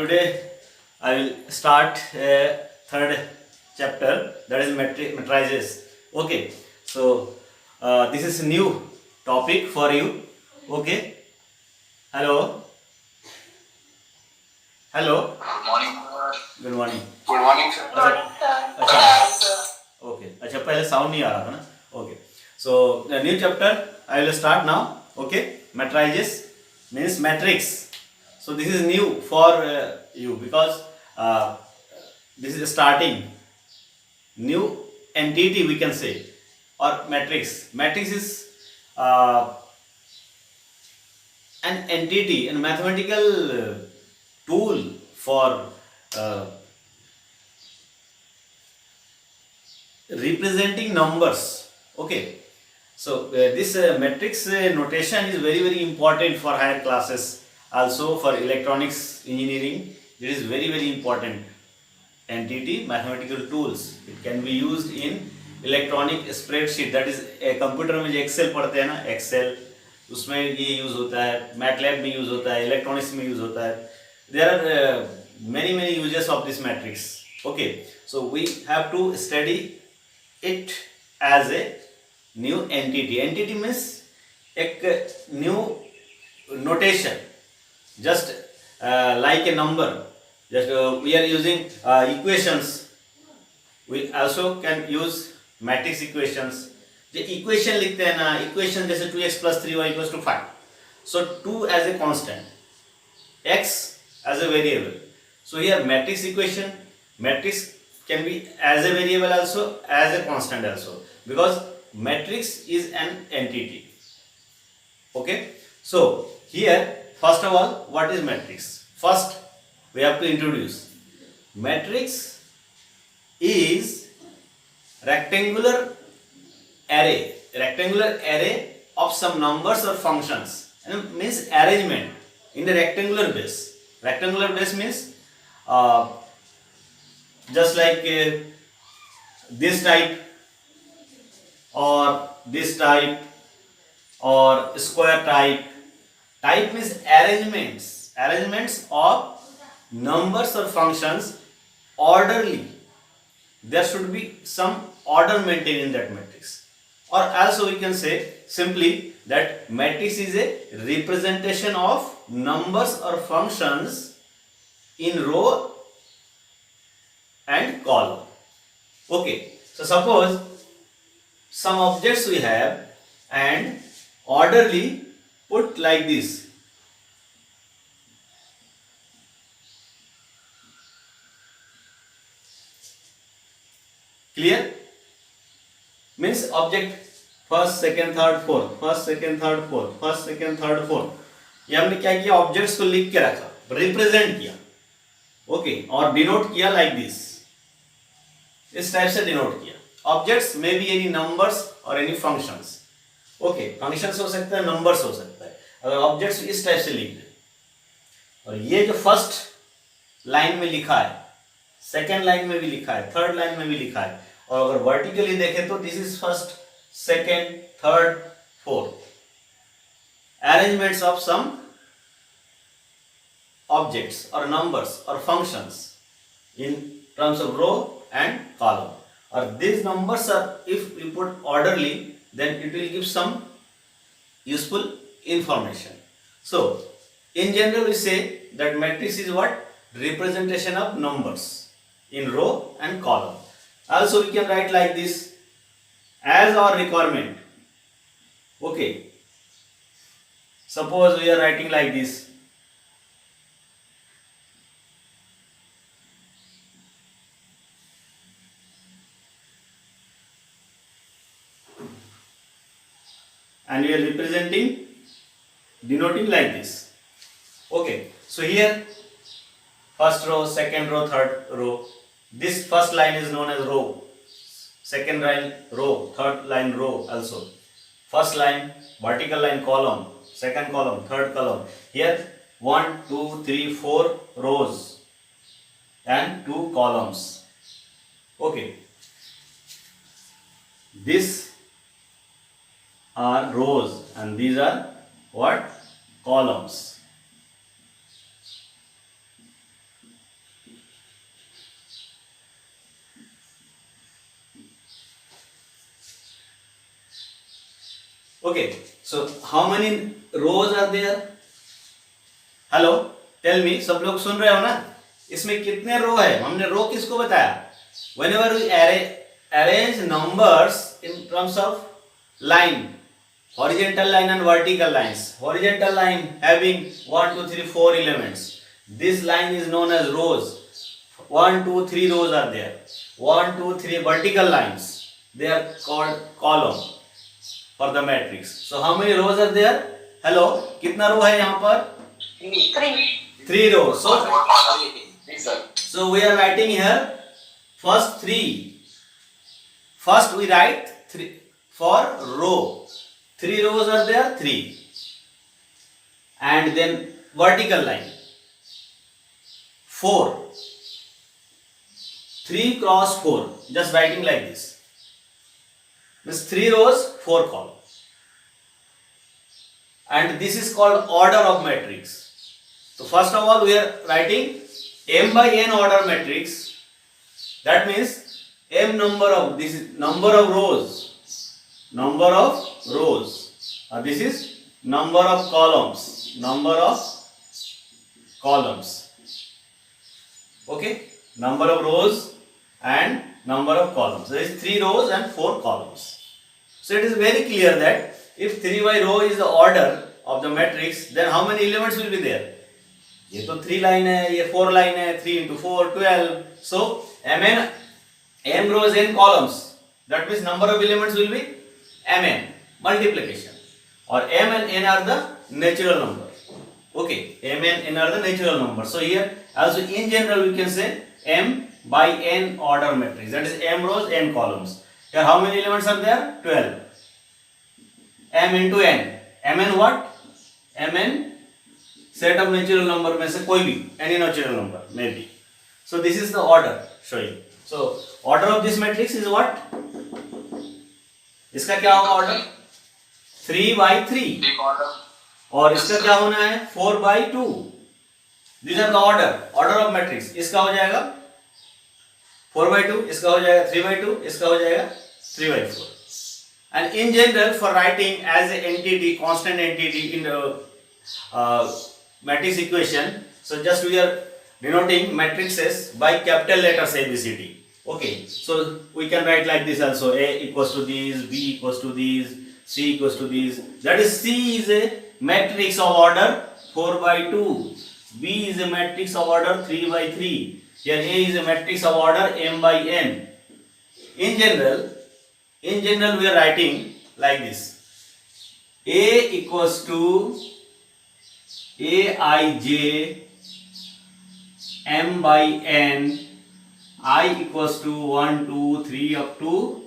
today I will start third chapter, that is matrices. Okay, so this is a new topic for you. Okay, hello, hello. Good morning, sir. Good morning. Good morning, sir. अच्छा okay अच्छा पहले sound नहीं आ रहा था ना. Okay so new chapter I will start now. Okay matrices means matrix. So this is new for you because this is starting new entity we can say, or matrix. Matrix is an entity and mathematical tool for representing numbers. Okay, so this matrix notation is very important for higher classes, also for electronics engineering. It is very important entity, mathematical tools. It can be used in electronic spreadsheet, that is computer में जो Excel पढ़ते हैं ना, Excel उसमें ये use होता है, MATLAB में यूज होता है, इलेक्ट्रॉनिक्स में यूज होता है. There are many uses of this matrix. Okay, so we have to study it as a new entity. Entity means एक new notation, just like a number. Just we are using equations. We also can use matrix equations. जो equation लिखते हैं ना, equation जैसे 2x plus 3y equals to 5. So 2 as a constant, x as a variable. So here matrix equation, matrix can be as a variable also, as a constant also, because matrix is an entity. Okay, so here first of all, what is matrix? First we have to introduce. Matrix is rectangular array of some numbers or functions, and means arrangement in the rectangular base. Rectangular base means just like this type, or this type, or square type. Type means arrangements of numbers or functions orderly. There should be some order maintained in that matrix. Or also we can say simply that matrix is a representation of numbers or functions in row and column. Okay, so suppose some objects we have and orderly put like this. Clear? Means object first, second, third, fourth, first, second, third, fourth, first, second, third, fourth. ये हमने क्या किया, objects को लिख के रखा, represent किया. Okay, और डिनोट किया लाइक दिस. इस टाइप से डिनोट किया. ऑब्जेक्ट्स में बी एनी नंबर्स और एनी फंक्शंस. ओके, फंक्शंस हो सकता है, नंबर्स हो सकता है. अगर ऑब्जेक्ट्स इस टाइप से लिख दें, और ये जो फर्स्ट लाइन में लिखा है, सेकेंड लाइन में भी लिखा है, थर्ड लाइन में भी लिखा है, और अगर वर्टिकली देखें तो this is first, second, third, fourth. Arrangements of some objects or numbers or functions in terms of row and column. Or these numbers are, if we put orderly, then it will give some useful information. So in general we say that matrix is what? Representation of numbers in row and column. Also we can write like this, as our requirement. Okay, suppose we are writing like this. And we are representing, denoting like this. Okay, so here first row, second row, third row. This first line is known as row, second line row, third line row also. First line vertical line column, second column, third column. Here 1, 2, 3, 4 rows and 2 columns. Okay, this are rows and these are what? Columns. Okay, so how many rows are there? Hello, tell me, सब लोग सुन रहे हो ना? इसमें कितने रो है? हमने रो किसको बताया? Whenever we arrange numbers in terms of line, horizontal line and vertical lines. Horizontal line having 1, 2, 3, 4 elements. This line is known as rows. 1, 2, 3 rows are there. 1, 2, 3 vertical lines. They are called column for the matrix. So how many rows are there? Hello, कितना रो है यहाँ पर? 3 rows. So we are writing here first 3. First we write 3 for row. 3 rows are there, 3. And then vertical line 4. 3 cross 4. Just writing like this. Means 3 rows, 4 columns. And this is called order of matrix. So first of all we are writing m by n order matrix. That means m number of, this is number of rows. Number of rows. This is number of columns. Number of columns. Okay. Number of rows and number of columns. There is 3 rows and 4 columns. So it is very clear that if 3 by row is the order of the matrix, then how many elements will be there? ये तो 3 line है, ये 4 line है, 3 into 4, 12. So m rows n columns. That means number of elements will be mn, multiplication. Or m and n are the natural number. Okay, m and n are the natural number. So here also in general we can say m by n order matrix. That is m rows, n columns. Here how many elements are there? 12. m into n. mn what? mn set of natural number में से कोई भी, any natural number maybe. So this is the order showing. So order of this matrix is what? इसका क्या होगा order? 3 by 3. और इसका क्या होना है? 4 by 2. These are the order of matrix. इसका हो जाएगा 4 by 2, इसका हो जाएगा 3 by 2, इसका हो जाएगा 3 by 4. And in general, for writing as an entity, constant entity in the matrix equation, so just we are denoting matrices by capital letters ABCD. Okay, so we can write like this also: A equals to these, B equals to these, C equals to these. That is, C is a matrix of order 4 by 2. B is a matrix of order 3 by 3. Here A is a matrix of order m by n. In general, we are writing like this: A equals to Aij m by n, I equals to 1, 2, 3 up to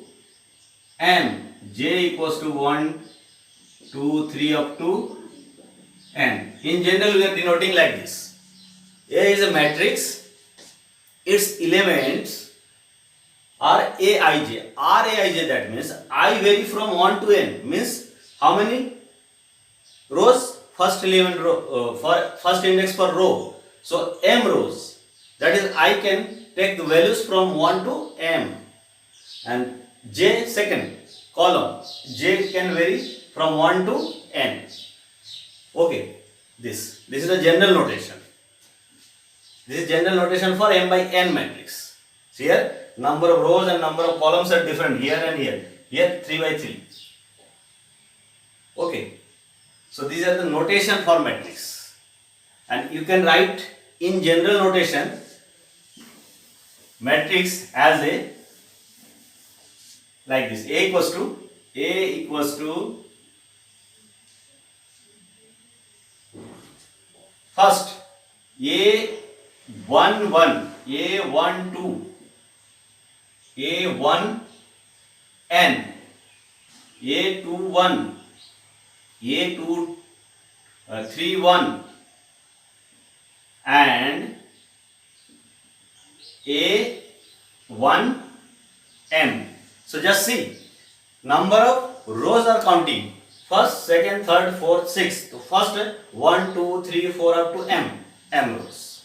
m, j equals to 1, 2, 3 up to n. In general, we are denoting like this. A is a matrix, its elements are Aij. Raij, that means I vary from 1 to n, means how many rows? First element row, first index per row. So m rows. That is, I can take the values from 1 to m. And j second column. J can vary from 1 to n. Okay. This is the general notation. This is general notation for m by n matrix. See here, number of rows and number of columns are different here and here. Here 3 by 3. Okay. So these are the notation for matrix, and you can write in general notation matrix as a like this: A equals to first A11, A12, A1n, A21, A31 and A1m. So just see, number of rows are counting: first, second, third, fourth, sixth. So first 1, 2, 3, 4 up to m rows,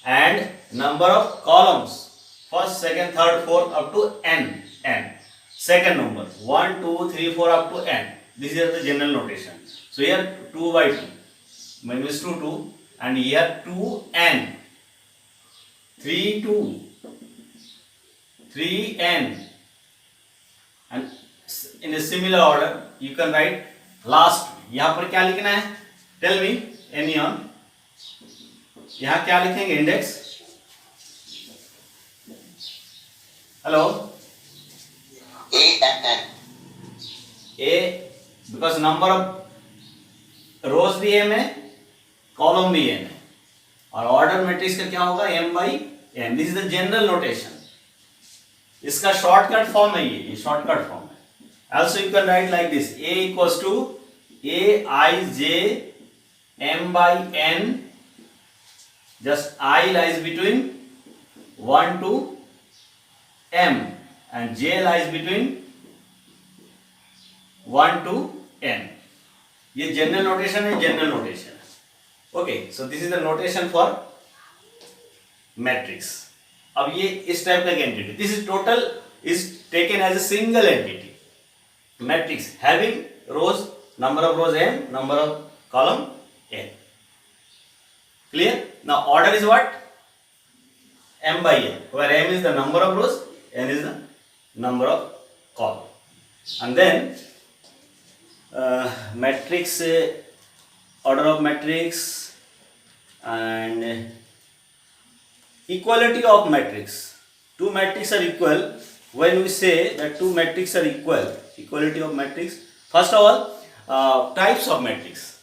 and number of columns: first, second, third, fourth up to n. Second number 1, 2, 3, 4 up to n. This is the general notation. So here 2 by 2 minus 2 2, and here 2n, 3 2, 3n, and in a similar order you can write last. यहाँ पर क्या लिखना है? Tell me anyone. यहाँ क्या लिखेंगे? Index. Hello. A because number of रोज भी m है, कॉलम भी m है, और ऑर्डर मैट्रिक्स का क्या होगा? m by n. This is the general notation. इसका शॉर्टकट फॉर्म है ये शॉर्टकट फॉर्म है. Also you can write like this: a equals to aij m by n. Just I lies between 1 to m and j lies between 1 to n. ये general notation है, general notation है. Okay, so this is the notation for matrix. अब ये इस type का entity, this is total is taken as a single entity. Matrix having rows, number of rows m, number of column n. Clear? Now order is what? M by n, where m is the number of rows, n is the number of column. And then matrix, order of matrix and equality of matrix. Two matrices are equal. When we say that two matrices are equal, equality of matrix, first of all, types of matrix.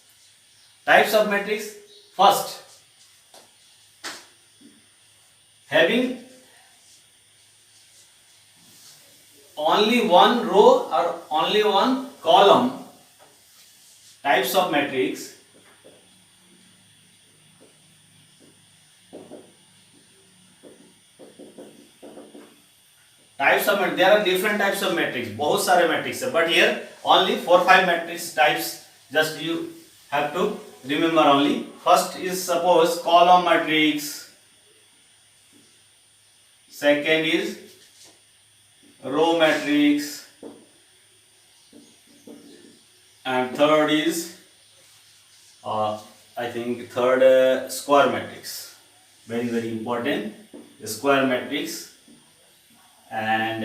Types of matrix, first, having only one row or only one column. Types of matrix. Types of matrix, there are different types of matrix, बहुत सारे matrix है, but here only 4-5 matrix types, just you have to remember only. First is suppose column matrix, second is row matrix, and third is I think third square matrix, very important, square matrix. And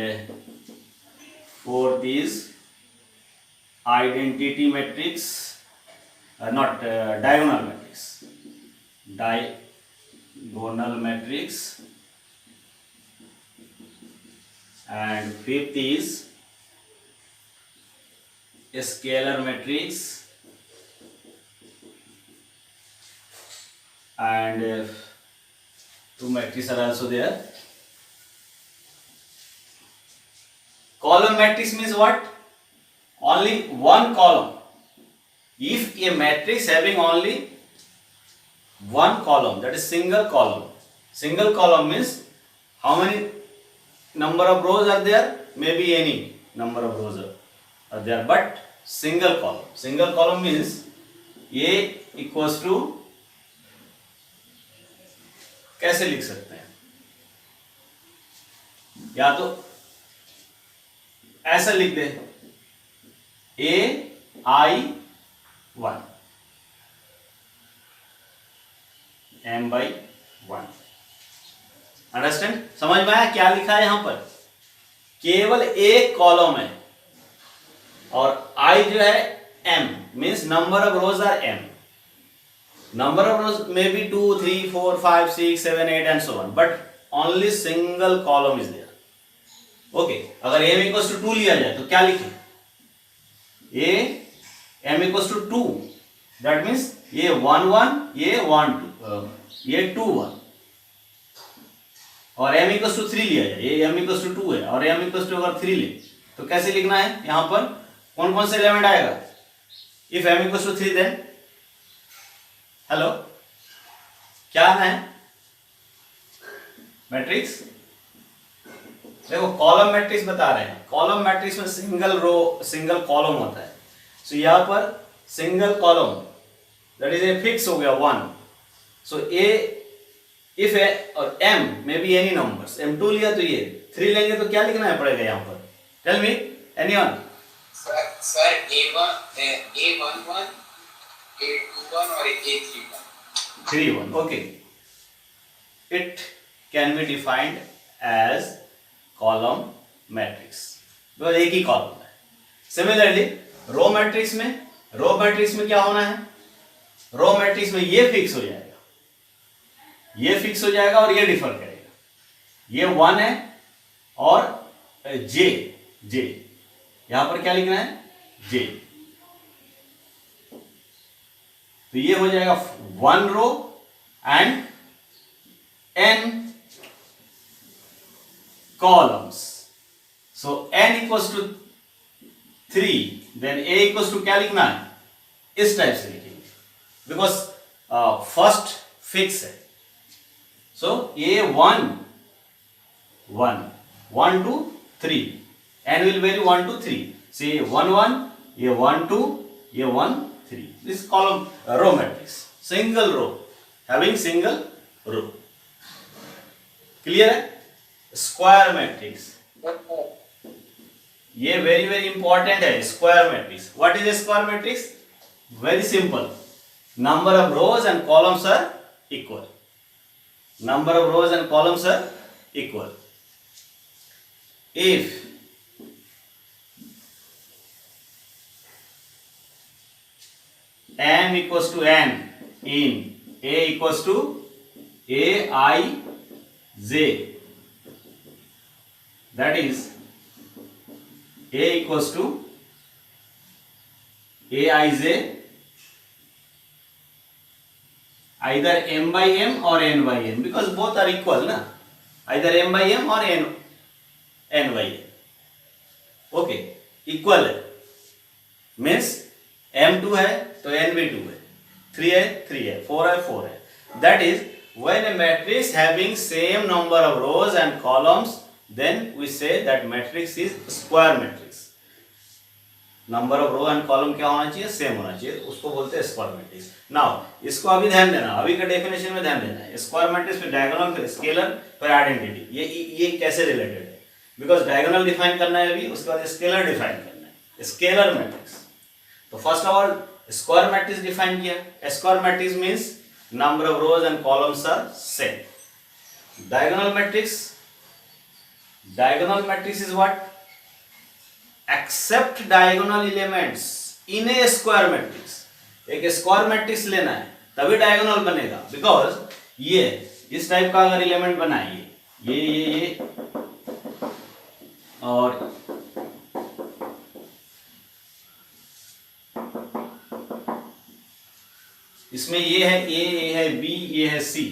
fourth is identity matrix, not diagonal matrix, diagonal matrix. And fifth is scalar matrix. And two matrices are also there. Column matrix means what? Only one column. If a matrix having only one column, that is single column. Single column means how many number of rows are there? Maybe any number of rows are there, but single column. Single column means A equals to, कैसे लिख सकते हैं? या तो ऐसा लिख दे, AI1 m by 1. Understand? समझ में आया क्या लिखा है यहां पर? केवल एक कॉलम है और I जो है m, means number of rows are m. Number of rows may be 2, 3, 4, 5, 6, 7, 8 and so on, but only single column is there. Okay, अगर m इक्वल्स टू 2 लिया जाए तो क्या लिखें? a m equals to 2, that means ये 1 1, ये 1 2, ये 2 1. और m इक्वल्स टू 3 लिया जाए, ये m इक्वल्स टू 2 है और m इक्वल्स टू अगर 3 ले तो कैसे लिखना है? यहां पर कौन कौन से एलिमेंट आएगा? If m equals to 3 then, hello क्या है मैट्रिक्स? देखो कॉलम मैट्रिक्स बता रहे हैं. कॉलम मैट्रिक्स में सिंगल रो सिंगल कॉलम होता है. सो यहाँ पर single column, that is a fix हो गया 1. सो ए इफ ए और m में बी एनी नंबर्स, m2 लिया तो ये 3 लेंगे तो क्या लिखना है पड़ेगा यहाँ पर? Tell me anyone. Sir A11 A21 और A31 31. Okay. It can be defined as column matrix because एक ही कॉलम है. Similarly, रो मैट्रिक्स में क्या होना है? रो मैट्रिक्स में ये फिक्स हो जाएगा, ये फिक्स हो जाएगा और ये डिफर करेगा. ये 1 है और जे यहां पर क्या लिखना है? जे. तो ये हो जाएगा 1 row and n columns. So n equals to 3, then a equals to क्या लिखना है? इस टाइप से लिखेंगे बिकॉज फर्स्ट फिक्स है. सो ये 1 2 3, n will value 1 2 3. See 1 1, ये 1 2, ये 1 3. This column row matrix, single row having single row. Clear है? स्क्वायर मैट्रिक्स, ये वेरी वेरी इंपॉर्टेंट है. Square matrix. What is a square matrix? Very simple. Number of rows and columns are equal. Number of rows and columns are equal. If m equals to n in a equals to a I j, that is a equals to a I j either m by m or n by n because both are equal ना, either m by m or n by n. Okay, equal है means m2 है तो n भी 2 है, 3 है 3 है, 4 है 4 है. That is when a matrix having same number of rows and columns, then we say that matrix is square matrix. Number of row and column क्या होना चाहिए? सेम होना चाहिए, उसको बोलते हैं स्क्वायर मैट्रिक्स. नाउ इसको अभी ध्यान देना, अभी का डेफिनेशन में ध्यान देना है. स्क्वायर मैट्रिक्स फिर डायगोनल फिर स्केलर फिर आइडेंटिटी. ये कैसे रिलेटेड है? बिकॉज डायगोनल डिफाइन करना है अभी, उसके बाद स्केलर डिफाइन करना है. Scalar matrix. तो first of all square matrix define किया. Square matrix means number of rows and columns are same. Diagonal matrix is what? Accept diagonal elements in a square matrix. एक square matrix लेना है तभी diagonal बनेगा, because ये इस type का अगर एलिमेंट बनाइए, ये और इसमें ये है A, ये है B, ये है C.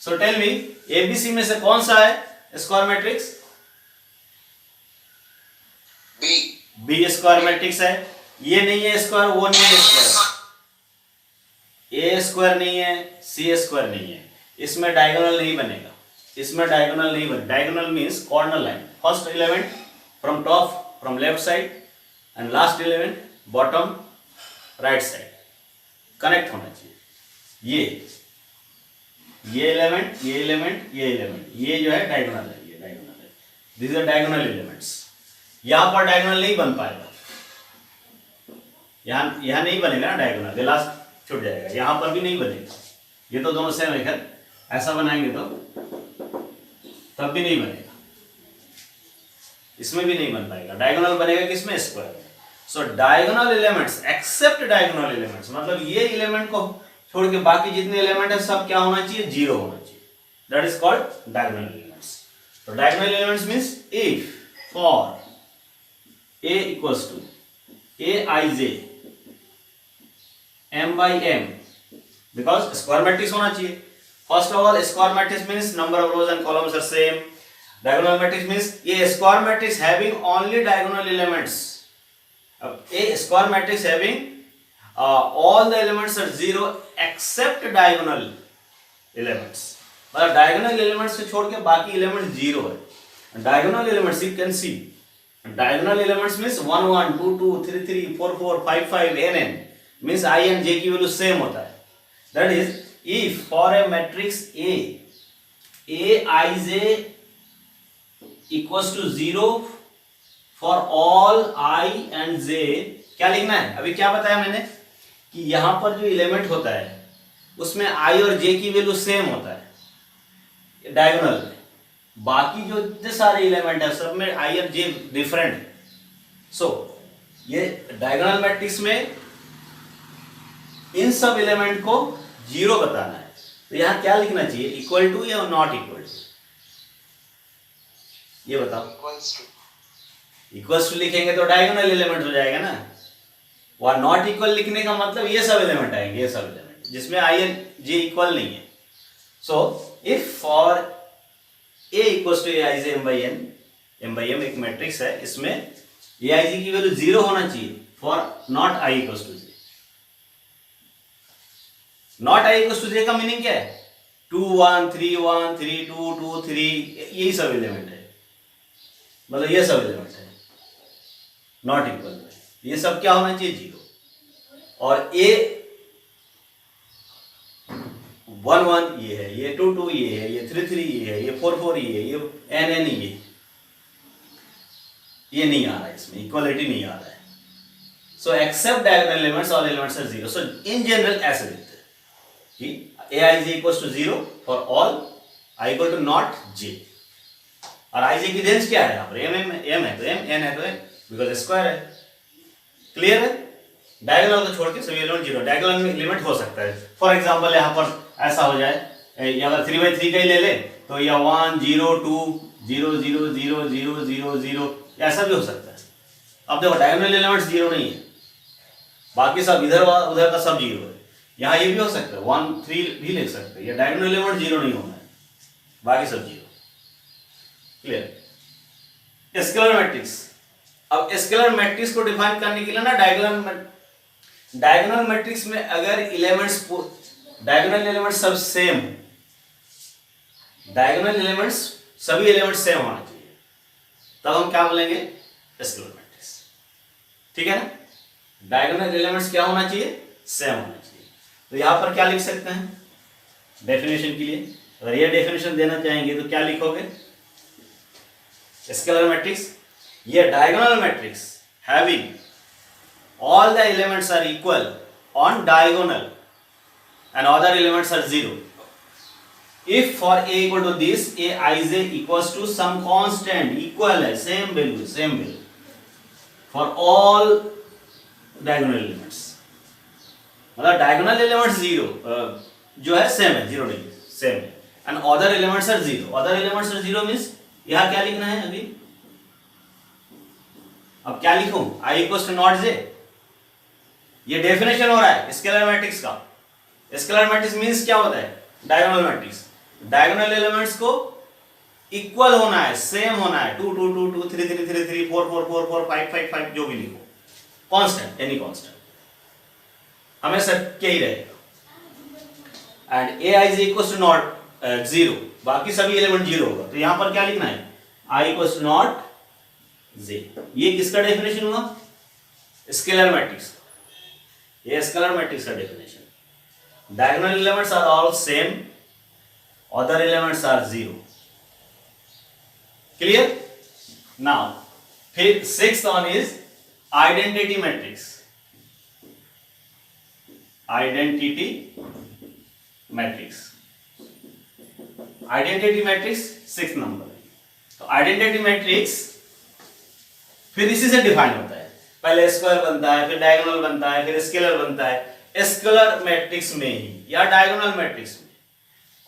So tell me ABC में से कौन सा है square matrix? B square matrix है. ये नहीं है स्क्वायर, वो नहीं है स्क्वायर. A स्क्वायर नहीं है, C स्क्वायर नहीं है. इसमें डायगोनल नहीं बनेगा, इसमें डायगोनल नहीं बनेगा. Diagonal means corner line. First element from top from left side and last element bottom right side connect होना चाहिए. ये एलिमेंट, ये एलिमेंट, ये एलिमेंट, ये जो है डायगोनल है, ये डायगोनल है. This are diagonal elements. यहां पर डायगोनल नहीं बन पाएगा, यहां नहीं बनेगा ना डायगोनल, ये लास्ट छूट जाएगा. यहां पर भी नहीं बनेगा. ये तो दोनों सेम है. खैर ऐसा बनाएंगे तो तब भी नहीं बनेगा, इसमें भी नहीं बन पाएगा. डायगोनल बनेगा किसमें? Square. So diagonal elements except diagonal elements, मतलब ये एलिमेंट को छोड़ के बाकी जितने एलिमेंट है सब क्या होना चाहिए? जीरो होना चाहिए. That is called diagonal elements. तो diagonal elements means if for a equals to aij m by m, because square matrix होना चाहिए. First of all square matrix means number of rows and columns are same. Diagonal matrix means ये square matrix having only diagonal elements. A square matrix having all the elements are zero except diagonal elements. मतलब diagonal elements से छोड़ के बाकी element zero है. Diagonal elements you can see. Diagonal elements means 1 1 2 2 3 3 4 4 5 5 n means I and j की value same होता है. That is if for a matrix A I j equals to 0 for all i and j क्या लिखना है? अभी क्या बताया मैंने कि यहां पर जो एलिमेंट होता है उसमें आई और जे की वैल्यू सेम होता है डायगोनल में, बाकी जो जितने सारे एलिमेंट है सब में आई और जे डिफरेंट। सो ये डायगोनल मैट्रिक्स में इन सब एलिमेंट को जीरो बताना है, तो यहां क्या लिखना चाहिए? इक्वल टू या नॉट इक्वल टू? ये बताओ। Equals to. इक्वल्स टू लिखेंगे तो डायगोनल एलिमेंट हो जाएगा ना, और नॉट इक्वल लिखने का मतलब ये सब एलिमेंट आएंगे, ये सब एलिमेंट जिसमें आई एंड जे इक्वल नहीं है। So if for A equals to A I J M by M एक मैट्रिक्स है, इसमें ए आई जी की वैल्यू जीरो होना चाहिए for not i equals to j. Not i equals to j का मीनिंग क्या है? 2 1 3 1 3 2 2 3 यही सब एलिमेंट है, मतलब ये सब एलिमेंट है नॉट इक्वल में, ये सब क्या होना चाहिए? जीरो। और ए 1 1 ये है, ये 2 2 ये है, ये 3 3 ये है, ये 4 4 ये है, ये n n ये नहीं आ रहा है, इसमें इक्वालिटी नहीं आ रहा है। So except diagonal elements all elements are zero. So in general ऐसे लिखते हैं कि a I j equals to zero for all i equal to not j, और आई जे की रेंज क्या है? यहाँ पर एम है तो एम, एन है तो एन, बिकॉज स्क्वायर है। क्लियर है? डायगोनल को छोड़ के सभी एलिमेंट जीरो। डायगोनल में एलिमेंट हो सकता है, फॉर एग्जांपल यहाँ पर ऐसा हो जाए, ये अगर 3/3 का ही ले ले तो या 1 0 2 0 0 0 0 0 0 ऐसा भी हो सकता है। अब देखो डायगोनल एलिमेंट्स जीरो नहीं है, बाकी सब इधर उधर का सब जीरो है। यहाँ ये भी हो सकता है 1 3 भी लिख सकते हैं, या डायगोनल एलिमेंट जीरो नहीं होना है, बाकी सब जीरो। क्लियर? Scalar matrix. अब स्केलर मैट्रिक्स को डिफाइन करने के लिए ना डायगोनल मैट्रिक्स में अगर एलिमेंट्स डायगोनल एलिमेंट्स सब सेम, डायगोनल एलिमेंट्स सभी एलिमेंट्स सेम होना चाहिए, तब हम क्या बोलेंगे? Scalar matrix. ठीक है ना? डायगोनल एलिमेंट्स क्या होना चाहिए? सेम होना चाहिए। तो यहां पर क्या लिख सकते हैं डेफिनेशन के लिए? अगर ये डेफिनेशन देना चाहेंगे तो क्या लिखोगे? स्केलर मैट्रिक्स, ये diagonal matrix having all the elements are equal on diagonal and other elements are zero. If for a equal to this, a ij equals to some constant equal है, same value for all diagonal elements, मतलब diagonal elements zero जो है same है, zero नहीं same है, and other elements are zero. other elements are zero means यहाँ क्या लिखना है? अभी अब क्या लिखूं? i equals to not j, ये डेफिनेशन हो रहा है स्केलर मैट्रिक्स का। स्केलर मैट्रिक्स मींस क्या होता है? Diagonal matrix. डायगोनल एलिमेंट्स को इक्वल होना है, सेम होना है, 2 2 2 2 3 3 3 3 4 4 4 4 5 5 5 जो भी लिखो, कांस्टेंट, एनी कांस्टेंट हमेशा क्या ही रहेगा। And A I is equal to not zero, बाकी सभी एलिमेंट जीरो होगा, तो यहां पर क्या लिखना है? I equal to not j. ये किसका डेफिनेशन हुआ? Scalar matrix. ये स्केलर मैट्रिक्स का definition. Diagonal elements are all same, other elements are zero. Clear? Now फिर sixth one is identity matrix. Identity matrix, identity matrix 6 number. तो identity matrix फिर इसी से डिफाइन होता है, पहले स्क्वायर बनता है, फिर डायगोनल बनता है, फिर स्केलर बनता है। स्केलर मैट्रिक्स में ही या डायगोनल मैट्रिक्स में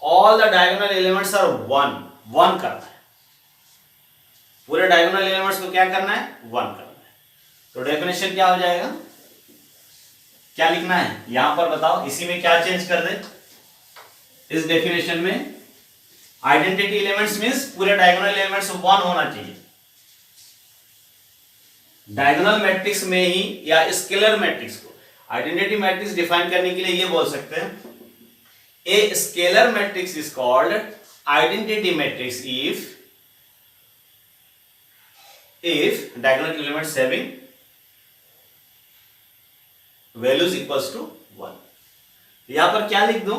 all the diagonal elements are one करना है, पूरे डायगोनल एलिमेंट्स को क्या करना है? 1 करना है। तो डेफिनेशन क्या हो जाएगा? क्या लिखना है यहां पर बताओ? इसी में क्या चेंज कर दे? इस डेफिनेशन में आइडेंटिटी एलिमेंट्स मींस पूरे डायगोनल एलिमेंट्स 1 होना चाहिए। डायगोनल मैट्रिक्स में ही या स्केलर मैट्रिक्स को आइडेंटिटी मैट्रिक्स डिफाइन करने के लिए ये बोल सकते हैं, a scalar matrix is called identity matrix if diagonal elements having values equals to 1। यहां पर क्या लिख दूं,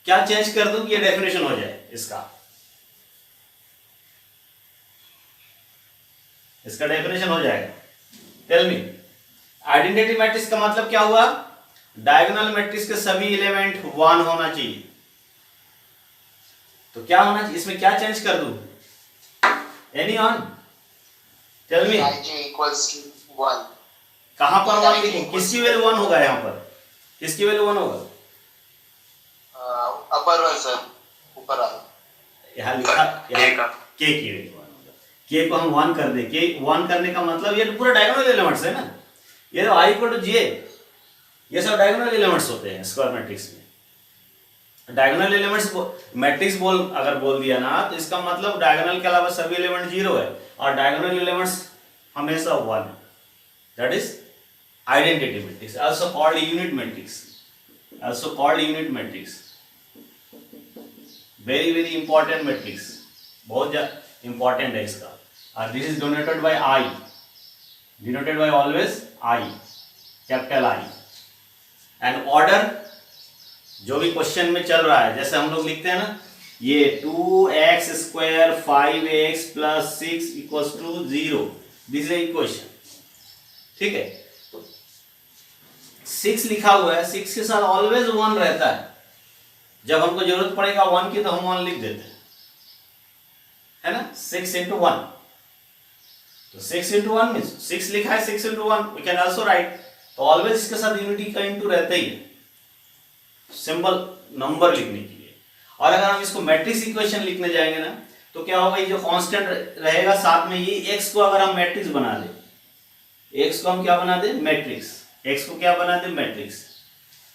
क्या चेंज कर दूं कि ये डेफिनेशन हो जाए इसका? इसका डेफिनेशन हो जाएगा। टेल मी, आइडेंटिटी मैट्रिक्स का मतलब क्या हुआ? डायगोनल मैट्रिक्स के सभी एलिमेंट 1 होना चाहिए। तो क्या होना चाहिए इसमें, क्या चेंज कर दूं? Anyone, tell me. Ij equals to 1. कहां पर 1 लिखें? किसकी वैल्यू 1 होगा? यहां पर किसकी वैल्यू 1 होगा? अपर वन सर, ऊपर वाला। यहाँ लिखा यहाँ के की वैल्यू 1 होगा। के को हम 1 कर दें, के 1 करने का मतलब ये तो पूरा डायगोनल एलिमेंट्स है ना। ये तो आई इक्वल टू जे, ये सब डायगोनल एलिमेंट्स होते हैं स्क्वायर मैट्रिक्स में। डायगोनल एलिमेंट्स मैट्रिक्स अगर बोल दिया ना, तो इसका मतलब डायगोनल के अलावा सभी एलिमेंट 0 है, और डायगोनल एलिमेंट्स हमेशा 1 है। That is identity matrix, also called unit matrix, also called unit matrix. Very very important matrix, बहुत इंपॉर्टेंट है इसका। और this is denoted by I, denoted by always I, capital I. And order जो भी question में चल रहा है, जैसे हम लोग लिखते हैं ना, ये 2x² 5x + 6 = 0, this is equation, ठीक है। तो 6 लिखा हुआ है, 6 के साथ ऑलवेज 1 रहता है। जब हमको जरूरत पड़ेगा 1 की तो हम 1 लिख देते हैं, है ना। 6 × 1, तो 6 × 1 मीन्स 6 लिखा है, 6 × 1 वी कैन आल्सो राइट। तो ऑलवेज इसके साथ यूनिटी का इंटू रहता ही है, सिंबल नंबर लिखने के लिए। और अगर हम इसको मैट्रिक्स इक्वेशन लिखने जाएंगे ना, तो क्या होगा, ये जो कांस्टेंट रहेगा साथ में, ये x को अगर हम मैट्रिक्स बना दे, x को हम क्या बना दे? मैट्रिक्स। x को क्या बना दे? मैट्रिक्स।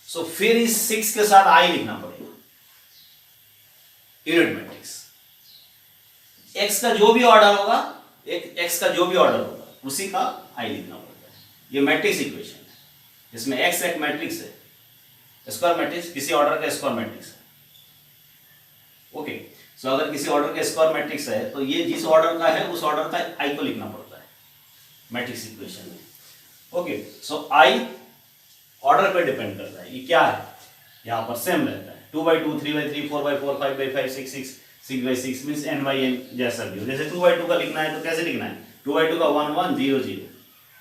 सो फिर इस 6 के साथ i लिखना पड़ेगा, यूनिट मैट्रिक्स। x का जो भी ऑर्डर होगा, x का जो भी ऑर्डर होगा उसी का i लिखना पड़ता है। ये मैट्रिक्स इक्वेशन है, इसमें x एक मैट्रिक्स है, स्क्वायर मैट्रिक्स, किसी ऑर्डर का स्क्वायर मैट्रिक्स है। ओके, सो अगर किसी ऑर्डर का स्क्वायर मैट्रिक्स है, तो ये जिस ऑर्डर का है उस ऑर्डर का i को लिखना पड़ता है मैट्रिक्स इक्वेशन में। ओके, सो i ऑर्डर पे डिपेंड करता है। ये क्या है, यहाँ पर सेम रहता है, 2/2, 3/3, 4/4, 5/5, 6/6, 6/6 मीन्स n/n जैसा भी हो। जैसे 2/2 का लिखना है तो कैसे लिखना है? 2/2 का 1 1 0 0।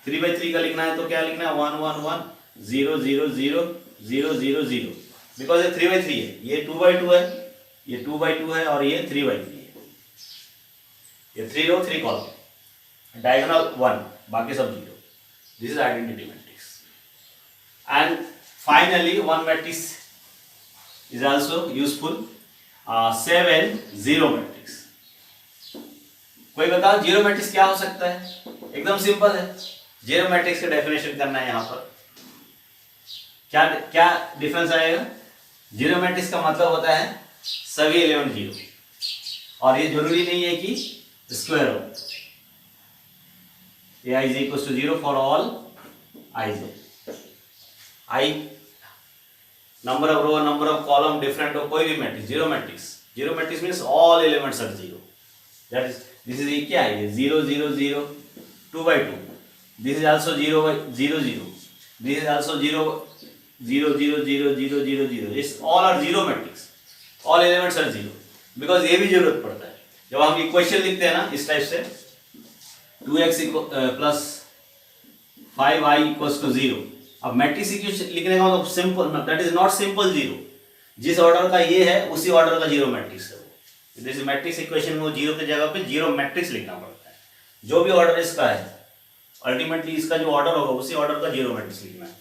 3/3 का लिखना है तो क्या लिखना है? 1 1 1 0 0 0 0 0 0, बिकॉज ये 3/3 है, ये 2/2 है, ये 2/2 है, और ये 3/3 है। ये 3 रो 3 कॉलम, डायगोनल 1, बाकी सब 0। This is identity matrix. And finally one matrix is also useful, 7 0 matrix. कोई बताओ जीरो मैट्रिक्स क्या हो सकता है? एकदम सिंपल है, जीरो मैट्रिक्स का डेफिनेशन करना है। यहाँ पर क्या क्या डिफरेंस आएगा? जीरो मैट्रिक्स का मतलब होता है सभी एलिमेंट 0, और ये जरूरी नहीं है कि स्क्वायर हो। ai = 0 for all ij। i number of row, number of column different हो, कोई भी matrix, zero matrix. Zero matrix means all elements are 0। That is, this is क्या है? 0 0 0 2/2। This is also 0 0 0। This is also 0 0 0 0 0 0 0। This all are zero matrix, all elements are 0, because ये भी जरूरत पड़ता है जब हम इक्वेशन लिखते हैं ना इस टाइप से, 2x + 5i = 0। अब मैट्रिक्स इक्वेशन लिखने का मतलब simple, that is not simple 0। जिस ऑर्डर का ये है उसी ऑर्डर का जीरो मैट्रिक्स है वो। दिस मैट्रिक्स इक्वेशन में वो 0 की जगह पे जीरो मैट्रिक्स लिखना पड़ता है। जो भी ऑर्डर इसका है, अल्टीमेटली इसका जो ऑर्डर होगा उसी ऑर्डर का जीरो मैट्रिक्स लिखना है।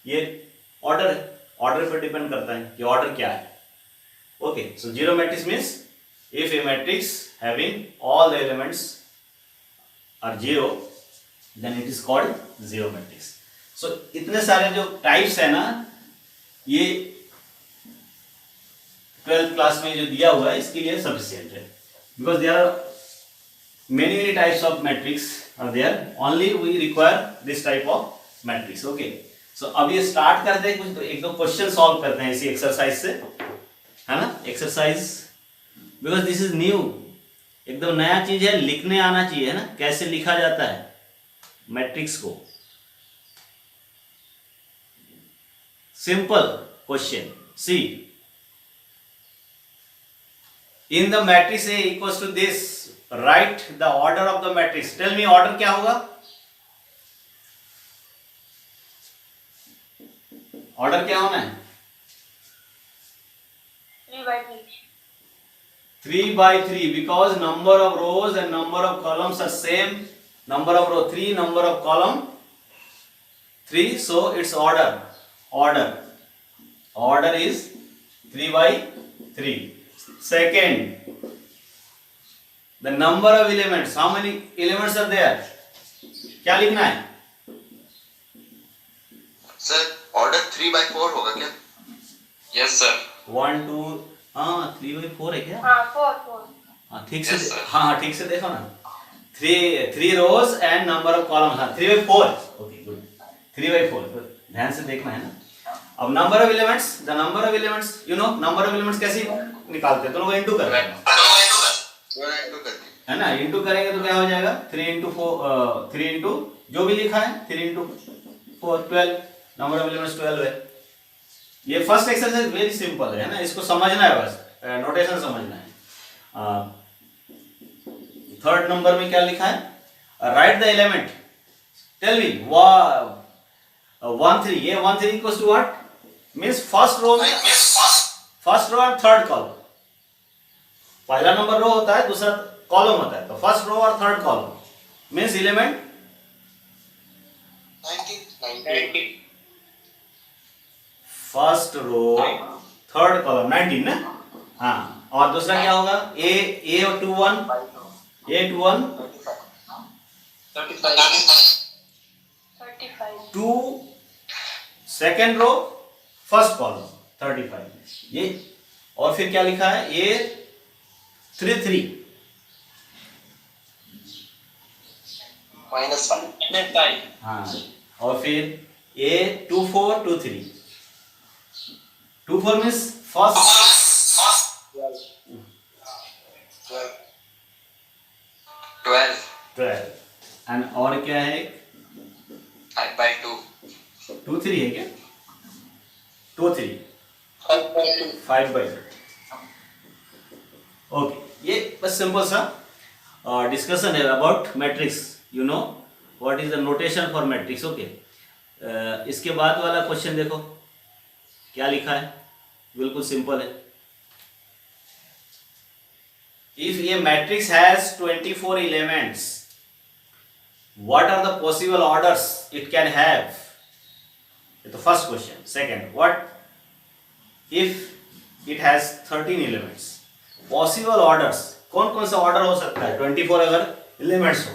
ये ऑर्डर पे डिपेंड करता है कि ऑर्डर क्या है। Okay, so zero matrix means if a matrix having all the elements are 0, then it is called zero matrix. So इतने सारे जो टाइप्स है ना, ये 12th क्लास में जो दिया हुआ है इसके लिए सफिशिएंट है, because there are many types of matrix are there, only we require this type of matrix. Okay, so अब ये स्टार्ट करते हैं, कुछ एक दो क्वेश्चन सॉल्व करते हैं इसी एक्सरसाइज से, है ना। Exercise, because this is new, एकदम नया चीज है, लिखने आना चाहिए, है ना, कैसे लिखा जाता है मैट्रिक्स को। Simple question. See, in the matrix A equals to this write the order of the matrix. Tell me order क्या होगा? ऑर्डर क्या होना है? 3 by 3 because number of rows and number of columns are same. Number of row 3, number of column 3, so it's order. Order is 3 by 3. Second, the number of elements. How many elements are there? क्या लिखना है? Sir order 3/4 होगा क्या? Yes sir. 1 2 हाँ 3 by 4 है क्या? हाँ 4 हाँ ठीक से Yes, sir. हाँ ठीक से देखो ना. 3 rows and number of columns. हाँ 3 by 4. Okay good. 3 by 4. तो ध्यान से देखना है ना. अब number of elements, the number of elements, you know number of elements कैसे निकालते हैं? दोनों को इंटू करते हैं, है ना. इंटू करेंगे तो क्या हो जाएगा? 3 into 4 3 into जो भी लिखा है 3 into 4 12. नंबर ऑफ एलिमेंट्स 12 है. ये फर्स्ट एक्सरसाइज वेरी सिंपल है ना. इसको समझना है, बस नोटेशन समझना है. थर्ड नंबर में क्या लिखा है? Write the element. Tell me 1 3. ये 1 3 equals to what? Means first row and third column. पहला नंबर रो होता है, दूसरा कॉलम होता है. तो फर्स्ट रो और third column means element 19. First row third column 19 ना. हाँ और दूसरा क्या होगा? ए और 2 1 2 सेकेंड रो फर्स्ट कॉलम 35. ये और फिर क्या लिखा है? ए 3 3 -5. हाँ और फिर ए 2 4 2 3. 2 4 मीन्स फर्स्ट 12 एंड और क्या है? 5/2. 2 3 है क्या? 2 3 5 by 2. ओके ये बस सिंपल सा डिस्कशन है about matrix. You know what is the notation for matrix. Okay इसके बाद वाला क्वेश्चन देखो क्या लिखा है. बिल्कुल सिंपल है. If a matrix has 24 elements, what are the possible orders it can have? The first question. Second, what if it has 13 elements? Possible orders. कौन कौन सा ऑर्डर हो सकता है 24 अगर एलिमेंट्स हो?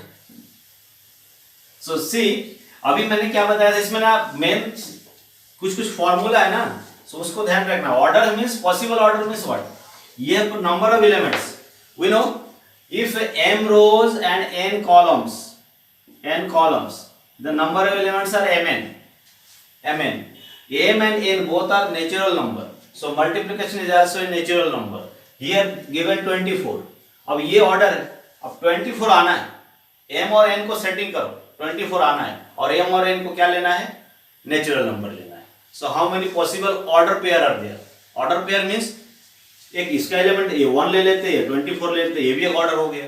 सो सी अभी मैंने क्या बताया था इसमें ना, मेन कुछ फॉर्मूला है ना, सो उसको ध्यान रखना. Order means possible order means what? ये number of elements. We know if m rows and n columns, the number of elements are mn. m and n both are natural number, so multiplication is also a natural number. Here given 24. अब ये order है. अब 24 आना है. m और n को setting करो. 24 आना है और m और n को क्या लेना है? नेचुरल नंबर लेना है. So how many possible order pair are there? Order pair means एक इसका एलिमेंट ये 1 ले लेते हैं, 24 ले लेते हैं, ये भी एक ऑर्डर हो गया.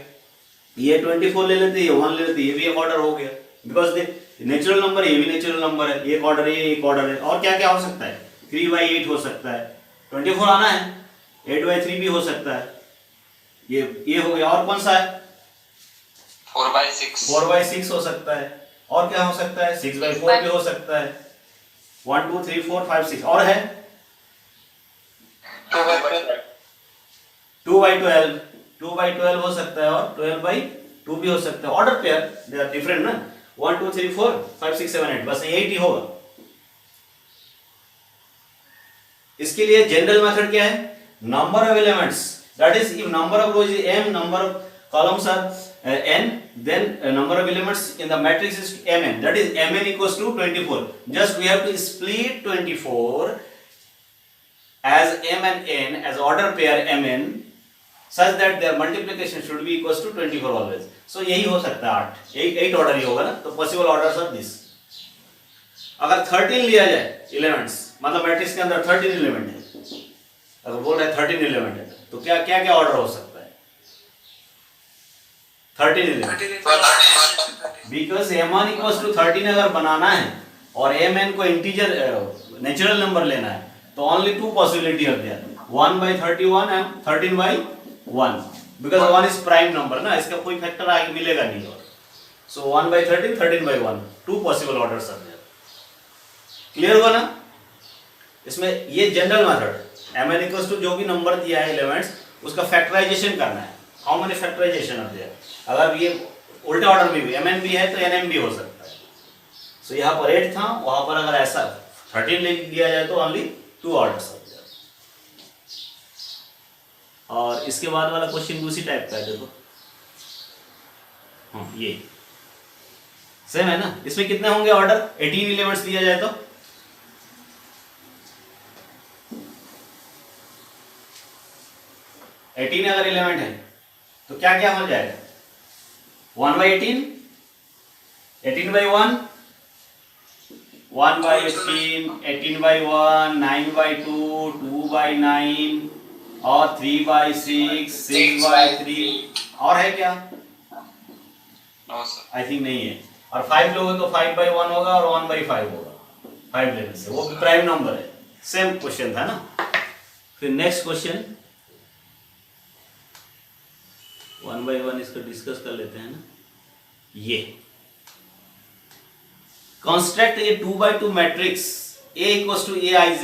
ये 24 ले लेते हैं, ये 1 ले लेते हैं, ये भी एक ऑर्डर हो गया. बिकॉज दे नेचुरल नंबर, ये भी नेचुरल नंबर है. एक ऑर्डर है, एक ऑर्डर है. और क्या क्या हो सकता है? 3/8 हो सकता है. 24 आना है. 8/3 भी हो सकता है. ये हो गया. और कौन सा है? 4/6. 4/6 हो सकता है. और क्या हो सकता है? 6/4 भी हो सकता है. 1 2 3 4 5 6 और है 2/12. 2/12 हो सकता है और 12/2 भी हो सकता है. Order pair they are different ना. 1 2 3 4 5 6 7 8 बस 8 ही होगा. इसके लिए जनरल मेथड क्या है? Number of elements, that is if number of rows is m, number of columns are n, then number of elements in the matrix is mn, that is mn equals to 24. Just we have to split 24 as m and n as order pair mn such that their multiplication should be equals to 24 always. So यही हो सकता है 8 order ही होगा ना. तो possible orders are this. अगर 13 लिया जाए एलिमेंट्स, मतलब मैट्रिक्स के अंदर 13 एलिमेंट है, अगर बोल रहे हैं 13 एलिमेंट है, तो क्या क्या क्या ऑर्डर हो सकता है? 13 element, because m1 equals to 13 अगर बनाना है और mn को इंटीजर नेचुरल नंबर लेना है तो only two possibility are there, 1/31 and 13/1, because 1 is prime number ना, इसका कोई फैक्टर आगे मिलेगा नहीं। और so 1/13, 13/1, two possible orders are there. Clear हुआ ना? इसमें ये general method mn equals to जो भी नंबर दिया है एलिमेंट्स उसका फैक्टराइजेशन करना है। How many factorization are there? अगर ये उल्टे ऑर्डर में भी mn भी है तो nm भी हो सकता है। सो यहाँ पर 8 था, वहां पर अगर ऐसा 13 लिख दिया जाए तो ओनली 2 ऑर्डर्स आर देयर। और इसके बाद वाला क्वेश्चन भी उसी टाइप का है, देखो। हाँ, ये सेम है ना। इसमें कितने होंगे ऑर्डर? 18 एलिमेंट्स दिया जाए तो 18 अगर एलिमेंट है तो क्या क्या हो जाएगा? 1/18, 18/1, 1/18, 18/1, 9/2, 2/9 और 3/6, 6/3। और है क्या? नो सर, आई थिंक नहीं है। और 5 लोगे तो 5/1 होगा और 1/5 होगा, 5 लेने से, वो भी प्राइम नंबर है। सेम क्वेश्चन था ना। फिर नेक्स्ट क्वेश्चन 1 by 1 इसको डिस्कस कर लेते हैं ना। ये construct A 2x2 matrix A equals to Aij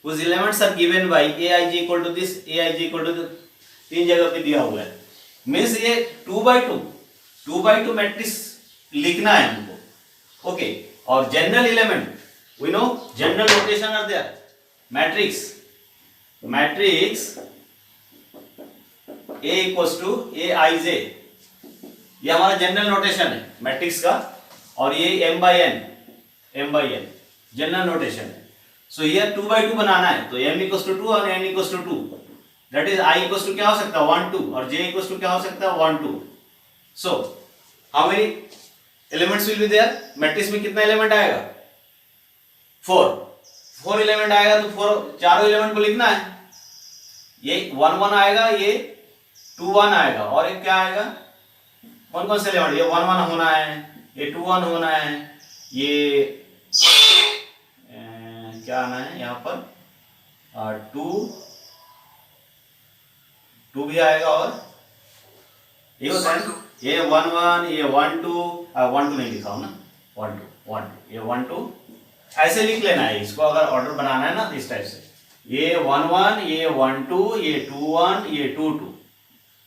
whose elements are given by Aij equal to this, Aij equal to this, तीन जगह पे दिया हुआ है। मीन्स ये 2x2 मैट्रिक्स लिखना है हमको, ओके। और general element we know, general notation are there. Matrix A equals to Aij, ये हमारा जनरल नोटेशन है मैट्रिक्स का। और ये m/n जनरल नोटेशन है। सो ये 2x2 बनाना है तो m इक्वल्स टू 2 और n equals to 2, that is i equals to क्या हो सकता है 1 2 और j इक्वल्स टू क्या हो सकता है 1 2। So how many elements will be there? Matrix में कितना एलिमेंट आएगा? 4 एलिमेंट आएगा तो 4 चारों एलिमेंट को लिखना है। ये 1 1 आएगा, ये 2 1 आएगा और एक क्या आएगा? कौन कौन से एलिमेंट? ये 1 1 होना है, ये 2 1 होना है, ये क्या आना है यहाँ पर 2 भी आएगा और ये होता है ये 1 1, ये 1 2, 1 2 नहीं लिखा हूं ना, 1 2 1 2, ये 1 2 ऐसे लिख लेना है इसको। अगर ऑर्डर बनाना है ना इस टाइप से, ये 1 1, ये 1 2, ये 2 1, ये 2 2,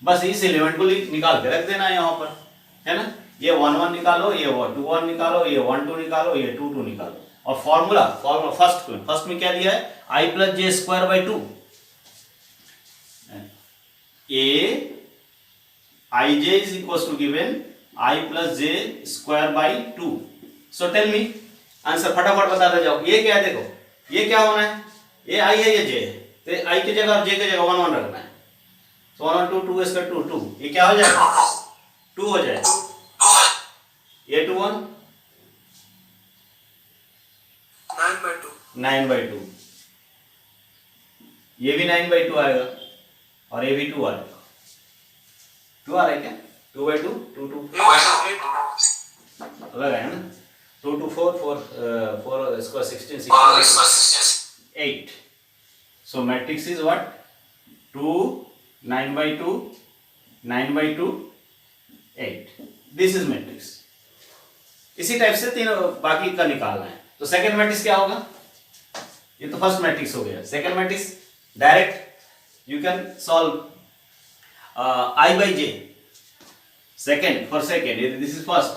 बस इस एलिमेंट को निकाल के रख देना है यहाँ पर, है ना। ये 1 1 निकालो, ये 2 1 निकालो, ये 1 2 निकालो, ये 2 2 निकालो। और फॉर्मूला फर्स्ट में क्या दिया है? i + j²/2। Aij is equals to given i + j²/2। So tell me answer, फटाफट बताते जाओ। ये क्या है? देखो ये क्या होना है? ये i है, ये j है, तो i की जगह और j की जगह 1 1 रखना है। तो 1 1 2 2 2, ये क्या हो जाएगा? 2 हो जाएगा। ये 2 1 9/2, ये भी 9/2 आएगा और ये भी 2 आएगा। 2 आ रहा है क्या? 2/2 2 2 अलग है ना। 2 2 4 4 square 16 16 8। So matrix is what? 2 9/2 9/2 8। This is matrix। इसी टाइप से तीनों बाकी का निकालना है। तो सेकंड मैट्रिक्स क्या होगा? ये तो फर्स्ट मैट्रिक्स हो गया। Second matrix direct you can solve i/j। Second for second, this is first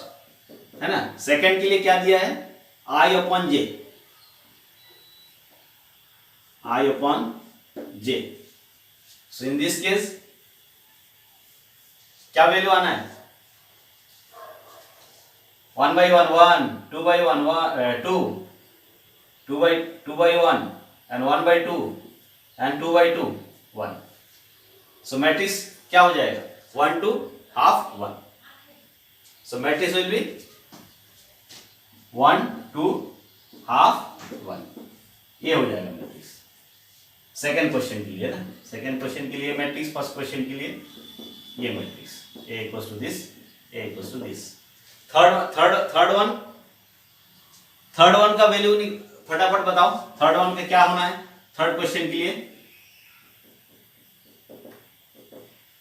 है ना। सेकंड के लिए क्या दिया है? i/j, i/j। So in this case क्या वैल्यू आना है? 1/1 1, 2/1 2, 2/1 and 1/2 and 2/2 1। सो मैट्रिक्स क्या हो जाएगा? 1 2 half 1। So matrix will be 1 2 half 1। ये हो जाएगा मैट्रिक्स सेकंड क्वेश्चन के लिए ना। सेकंड क्वेश्चन के लिए मैट्रिक्स, फर्स्ट क्वेश्चन के लिए ये matrix. A equals to this, A equals to this. Third one का वैल्यू फटाफट बताओ, थर्ड वन का क्या होना है थर्ड क्वेश्चन के लिए।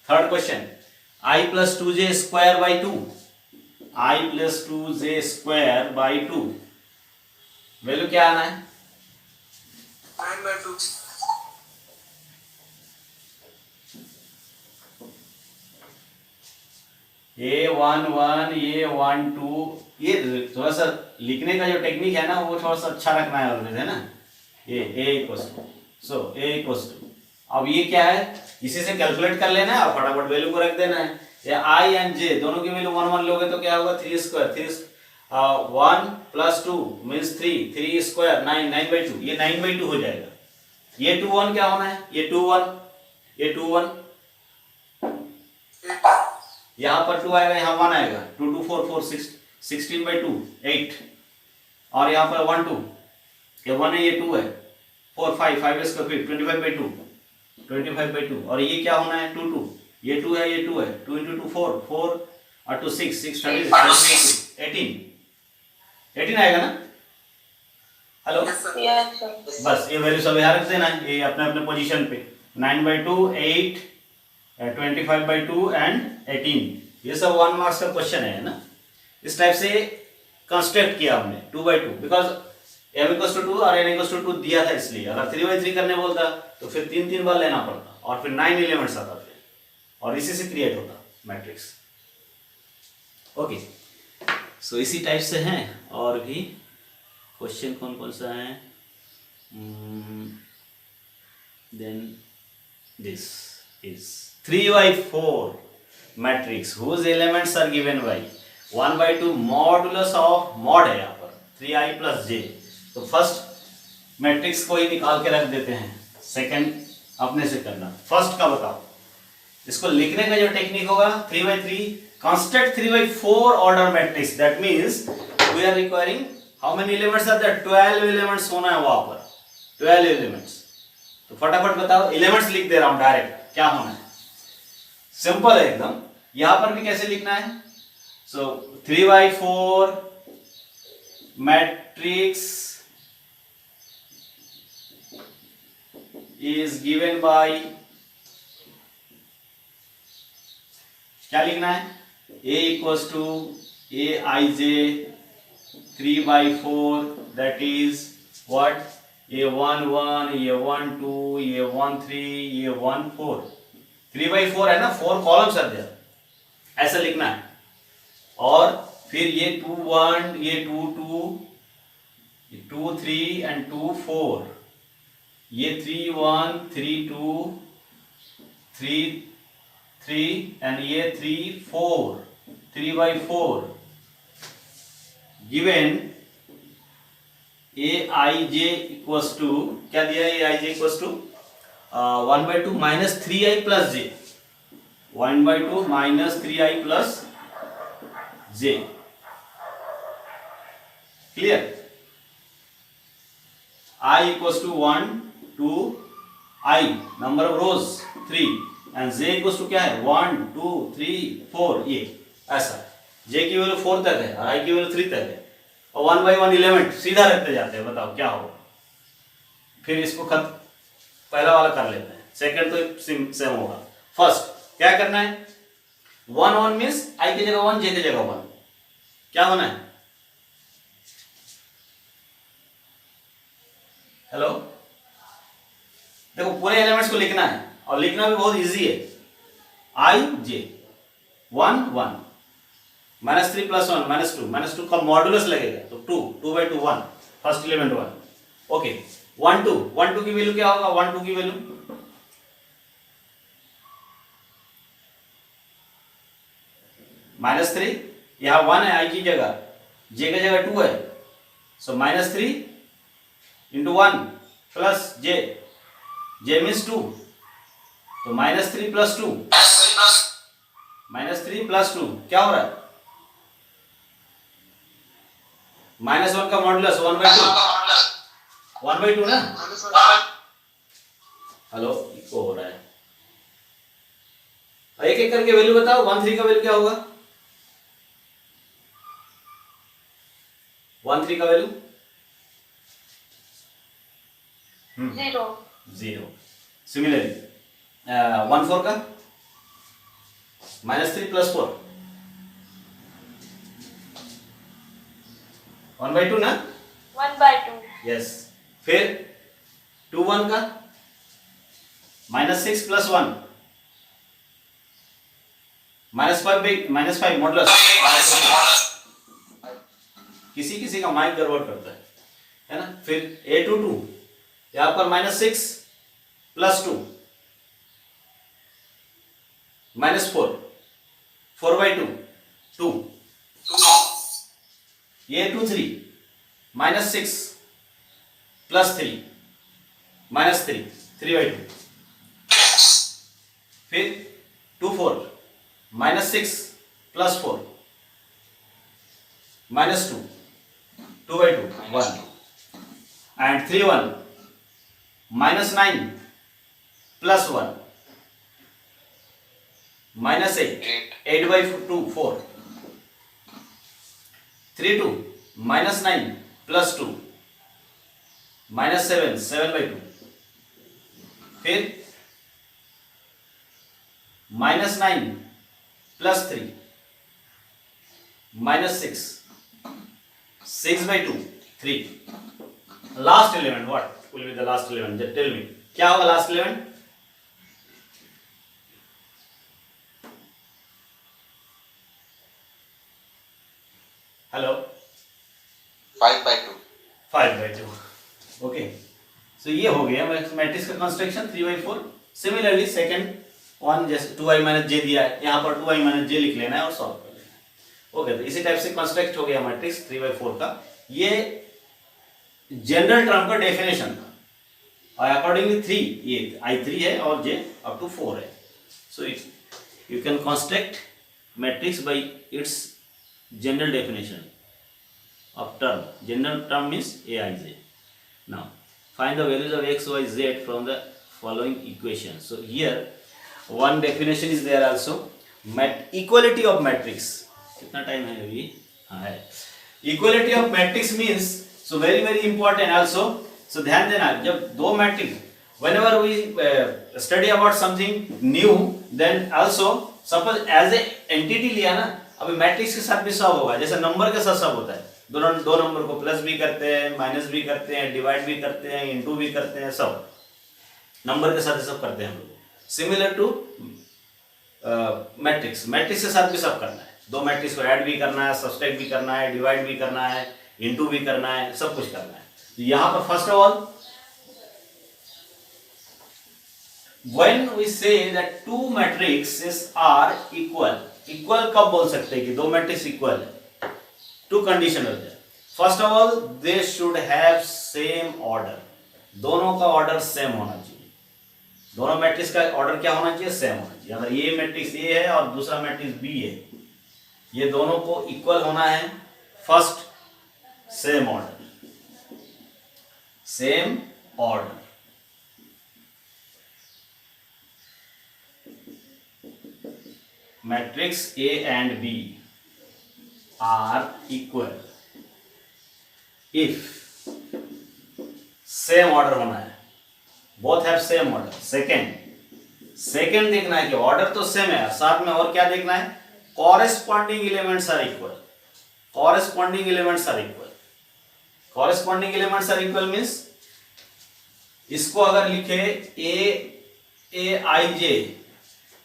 Third question I plus 2j square by 2, I plus 2j square by 2 value क्या आना है 9/2। A11 A12 ये थोड़ा सा लिखने का जो टेक्निक है ना वो थोड़ा सा अच्छा रखना है ऑलवेज, है ना। A equals to, so A equals to, अब ये क्या है इसी से कैलकुलेट कर लेना है और फटाफट वैल्यू को रख देना है। ये I एंड J दोनों की वैल्यू 1 1 लोगे तो क्या होगा 3 स्क्वायर 1 प्लस 2 मीन्स 3 स्क्वायर 9/2, ये 9/2 हो जाएगा। ये 2 1 क्या होना है ये 2 1 यहाँ पर 2 आएगा, यहाँ 1 आएगा, 2 2 4 4 6 16/2 8, और यहाँ पर 1 2, ये 1 है ये 2 है, 4 5 स्क्वायर फिर 25/2 और ये क्या होना है 2 2, ये 2 है ये 2 है, 2 into 2 4 4 और 2 6 6 18 आएगा ना। हेलो बस ये वैल्यू सब यहाँ रख देना है, ये अपने अपने पोजीशन पे 9/2 8 25/2 एंड 18, ये सब 1 मार्क्स का क्वेश्चन है ना। इस टाइप से कंस्ट्रक्ट किया हमने 2/2 बिकॉज m इक्वल्स टू 2 और n इक्वल्स टू 2 दिया था, इसलिए अगर 3/3 करने बोलता तो फिर 3 बार लेना पड़ता और फिर 9 एलिमेंट्स आता फिर, और इसी से क्रिएट होता मैट्रिक्स। ओके सो इसी टाइप से हैं और भी क्वेश्चन कौन कौन सा है। Then this is 3/4 matrix whose elements are given by 1/2 modulus of mod है यहाँ पर 3i plus j, तो फर्स्ट मैट्रिक्स को ही निकाल के रख देते हैं, सेकंड अपने से करना। फर्स्ट का बताओ, इसको लिखने का जो टेक्निक होगा 3/3 construct 3/4 order matrix, that means we are requiring how many elements are there 12 elements होना है वहां पर 12 एलिमेंट्स। तो फटाफट बताओ, एलिमेंट्स लिख दे रहा हूं डायरेक्ट, क्या होना है सिंपल है एकदम। यहां पर भी कैसे लिखना है, so 3/4 matrix is given by, क्या लिखना है A equals to Aij 3/4 that is what A11 A12 A13 A14, 3/4 है ना, 4 कॉलम्स है देयर, ऐसा लिखना है। और फिर ये 2 1 ये 2 2 2 3 एंड 2 4, ये 3 1 3 2 3 3 एंड ये 3 4 3/4 गिवन Aij इक्वल्स टू, क्या दिया है Aij equals to 1/2 minus 3i plus j, 1/2 minus 3i plus j, clear. I equals to 1 2 i number of rows 3 and j equals to क्या है 1 2 3 4, ये ऐसा j की वैल्यू 4 तक है और i की वैल्यू 3 तक है, और 1/1 एलिमेंट सीधा रखते जाते हैं, बताओ क्या होगा। फिर इसको पहला वाला कर लेते हैं, सेकंड तो सेम होगा। फर्स्ट क्या करना है 1 1 मींस i की जगह 1 j की जगह 1, क्या होना है हेलो, देखो पूरे एलिमेंट्स को लिखना है और लिखना भी बहुत इजी है। i j 1 1 -3 + 1 -2 का मॉडुलस लगेगा तो 2 2/2 1, फर्स्ट एलिमेंट 1। ओके 1 2 की वैल्यू क्या होगा 1 2 की वैल्यू -3, यहाँ 1 है i की जगह, j की जगह 2 है, सो -3 into 1 प्लस j मीन्स 2, तो -3 + 2 क्या हो रहा है -1 का मॉडुलस 1/2 ना। हेलो इको हो रहा है, एक एक करके वैल्यू बताओ। 1 3 का वैल्यू क्या होगा? 1 3 का वैल्यू 0. 0। सिमिलरली 1 4 का -3 + 4 1/2 ना? 1/2. यस। फिर 2 1 का -6 + 1 -5 मॉडुलस। किसी किसी का माइक गड़बड़ करता है ना। फिर a2 2 यहां पर -6 + 2 -4 4/2 2 a2 3 -6 + 3 -3 3/2। फिर 2 4 -6 + 4 -2 2/2 1 and 3 1 -9 + 1 -8 8/2 4 3 2 -9 + 2 -7 7/2। फिर -9 + 3 -6 6/2 3। Last element what will be the last element? Just tell me क्या होगा last element? Hello 5/2. 5/2। Okay, so ये हो गया मैट्रिक्स का कंस्ट्रक्शन 3/4। सिमिलरली सेकंड वन जैसे 2i - j दिया है, यहाँ पर 2i - j लिख लेना है और सॉल्व कर लेना है। ओके, तो इसी टाइप से कंस्ट्रक्ट हो गया मैट्रिक्स 3/4 का। ये जनरल टर्म का डेफिनेशन था और अकॉर्डिंगली 3 ये i3 है और j अप टू 4 है। So you can construct matrix bye it's general definition of term. General term means aij. Now find the values of x, y, z from the following equation. So here one definition is there also. Equality of matrix. कितना time है अभी? हाँ है। Equality of matrix means so very important also. So ध्यान देना, जब दो matrix whenever we study about something new, then also suppose as a entity लिया ना, अभी मैट्रिक्स के साथ भी सब होगा, जैसे नंबर के साथ सब होता है। दो नंबर को प्लस भी करते हैं, माइनस भी करते हैं, डिवाइड भी करते हैं, इंटू भी करते हैं, सब नंबर के साथ ही सब करते हैं हम लोग। सिमिलर टू मैट्रिक्स के साथ भी सब करना है। दो मैट्रिक्स को ऐड भी करना है, सब्सट्रैक्ट भी करना है, डिवाइड भी करना है, इंटू भी करना है, सब कुछ करना है। तो यहाँ पर first of all when we say that two matrices are equal, equal कब बोल सकते हैं कि दो मैट्रिक्स इक्वल है? टू कंडीशन है। First of all they should have same order, दोनों का ऑर्डर सेम होना चाहिए। दोनों मैट्रिक्स का ऑर्डर क्या होना चाहिए? सेम होना चाहिए। अगर ये मैट्रिक्स ए है और दूसरा मैट्रिक्स बी है, ये दोनों को इक्वल होना है। First same order, same order. Matrix A and B are equal if same order होना है, both have same order। Second देखना है कि ऑर्डर तो सेम है, साथ में और क्या देखना है? Corresponding elements are equal. Corresponding elements are equal. Corresponding elements are equal means इसको अगर लिखे ए आई जे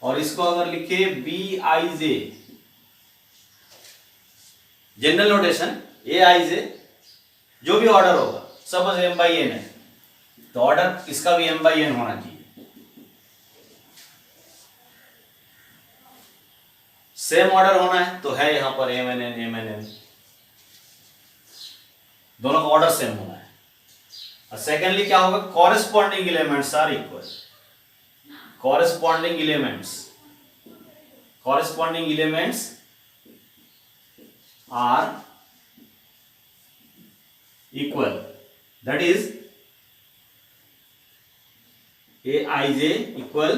और इसको अगर लिखे b i j, general notation a I j, जो भी ऑर्डर होगा सपोज m/n है तो ऑर्डर इसका भी m/n होना चाहिए। सेम ऑर्डर होना है तो है यहां पर mn दोनों का ऑर्डर सेम होना है। और सेकेंडली क्या होगा? Corresponding elements are equal. Corresponding elements are equal, that is aij equal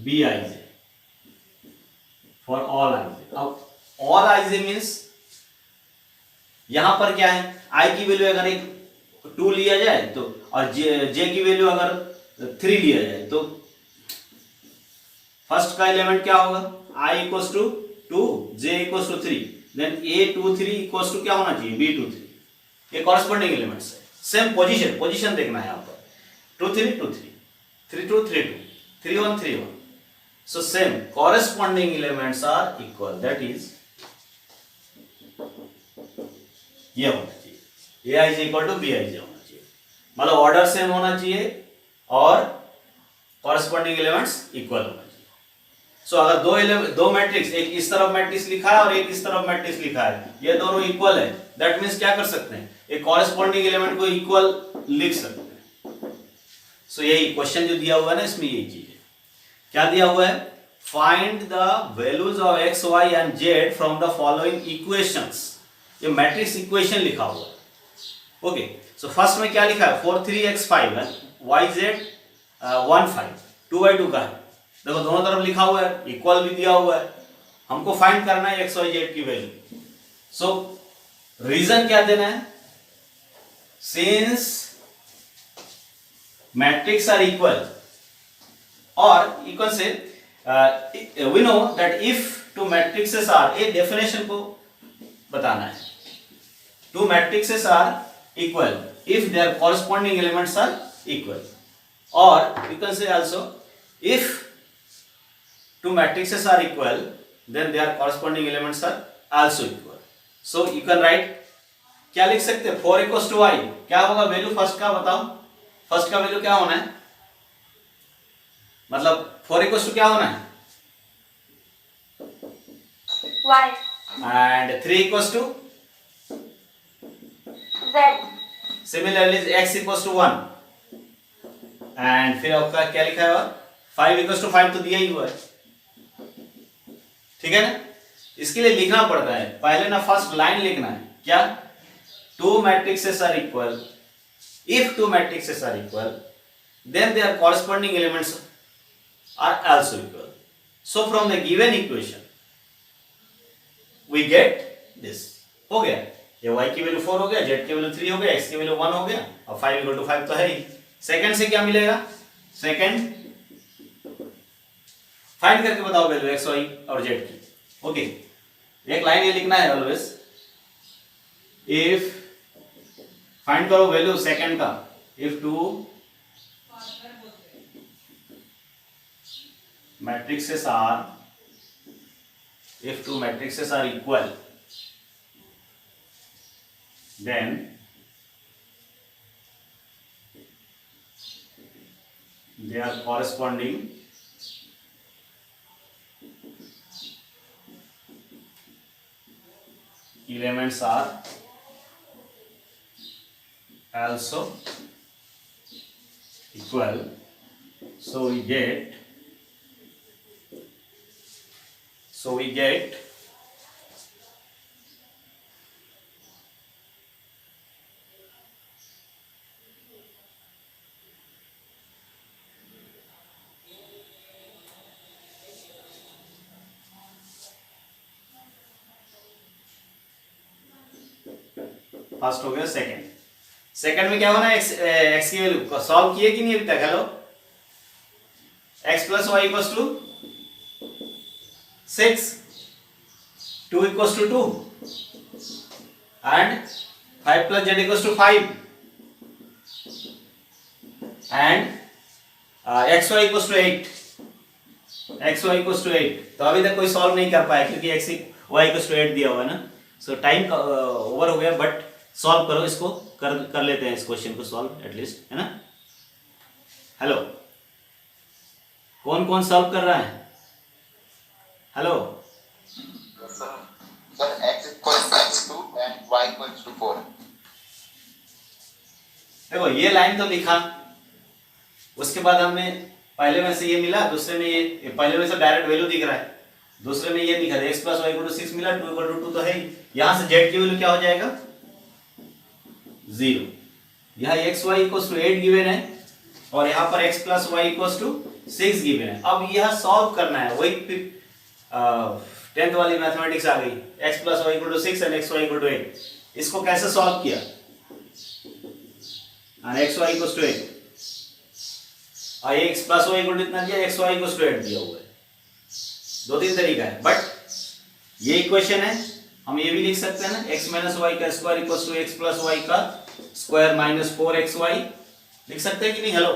b i j, for all i j. अब ऑल आई जे मीन्स यहां पर क्या है, आई की वैल्यू अगर एक 2 लिया जाए तो, और जे की वैल्यू अगर 3 लिया जाए तो फर्स्ट का एलिमेंट क्या होगा, i equals to 2, j equals to 3, then a23 equals to क्या होना चाहिए, b23। ये कॉरेस्पॉन्डिंग एलिमेंट्स है। सेम पोजीशन देखना है यहाँ पर, 2 3 2 3, 3 2 3 2, 3 1 3 1। So same corresponding elements are equal, that is ये होना चाहिए, a i j equal to b i j होना चाहिए, मतलब ऑर्डर सेम होना चाहिए और कॉरेस्पॉन्डिंग एलिमेंट्स इक्वल होना चाहिए। सो अगर दो मैट्रिक्स, एक इस तरफ मैट्रिक्स लिखा है और एक इस तरफ मैट्रिक्स लिखा है, ये दोनों इक्वल है, दैट मीन्स क्या कर सकते हैं, एक कॉरेस्पॉन्डिंग एलिमेंट को इक्वल लिख सकते हैं। सो यही क्वेश्चन जो दिया हुआ है ना, इसमें यही चीज है। क्या दिया हुआ है, find the values of x y and z from the following equations. ये मैट्रिक्स इक्वेशन लिखा हुआ है। ओके, सो फर्स्ट में क्या लिखा है, 4 3 x 5 है, y z 1 5, 2/2 का है। देखो दोनों तरफ लिखा हुआ है, इक्वल भी दिया हुआ है, हमको फाइंड करना है एक्स वाई जेड की वैल्यू। सो रीजन क्या देना है, सिंस मैट्रिक्स आर इक्वल, और इक्वल से we know that if two matrices are, ये डेफिनेशन को बताना है, two matrices are equal if their corresponding elements are equal, और you can say also if two matrices are equal then their corresponding elements are also equal. So you can write, क्या लिख सकते हैं, 4 equals to y, क्या होगा value first का, बताओ first का वैल्यू क्या होना है, मतलब 4 इक्वल्स टू क्या होना है, y, and 3 equals to z, similarly x equals to 1, and फिर आपका क्या लिखा है, 5 इक्वल्स टू 5 तो दिया ही हुआ है, ठीक है ना। इसके लिए लिखना पड़ता है, पहले ना फर्स्ट लाइन लिखना है, क्या, two matrices are equal, if two matrices are equal then their corresponding elements are also equal. So from the given equation we get this. हो गया, ये y की वैल्यू 4 हो गया, z की वैल्यू 3 हो गया, x की वैल्यू 1 हो गया, और 5 इक्वल टू 5 तो है ही। सेकंड से क्या मिलेगा, सेकंड फाइंड करके बताओ वैल्यू x y और z की। ओके, एक लाइन ये लिखना है ऑलवेज, इफ फाइंड करो वैल्यू सेकंड का, if two matrices are equal then their corresponding elements are also equal. So we get first हो गया, सेकंड में क्या होना है, एक्स की वैल्यू सॉल्व किए कि नहीं अभी तक, hello, x plus y equals to 6, 2 equals to 2, and 5 plus z equals to 5, and xy equals to 8, xy equals to 8। तो अभी तक कोई सॉल्व नहीं कर पाया क्योंकि x y इक्वल्स टू 8 दिया हुआ है ना। सो टाइम ओवर हो गया, बट सॉल्व करो इसको, कर लेते हैं इस क्वेश्चन को सॉल्व एटलीस्ट, है ना। हेलो, कौन कौन सॉल्व कर रहा है, hello, sir x equals to 2 and y equals to 4। देखो ये लाइन तो लिखा, उसके बाद हमने पहले में से ये मिला, दूसरे में ये पहले में से डायरेक्ट वैल्यू दिख रहा है, दूसरे में ये लिखा था x plus y equal to 6 मिला, 2 इक्वल टू 2 तो है ही। यहां से z की वैल्यू क्या हो जाएगा, 0। यहाँ x y equals to 8 given है, और यहाँ पर x plus y equals to 6 given है। अब यह सॉल्व करना है, वही 10th वाली मैथमेटिक्स आ गई, x plus y equal to 6 and x y equal to 8। इसको कैसे सॉल्व किया, एक्स वाई इक्वल टू 8, और ये x plus y equal to इतना दिया, एक्स वाई इक्वल टू 8 दिया हुआ है। 2-3 तरीका है, बट ये इक्वेशन है, हम ये भी लिख सकते हैं ना, x माइनस वाई का square equal to x plus y का स्क्वायर माइनस 4xy, लिख सकते हैं कि नहीं? हेलो,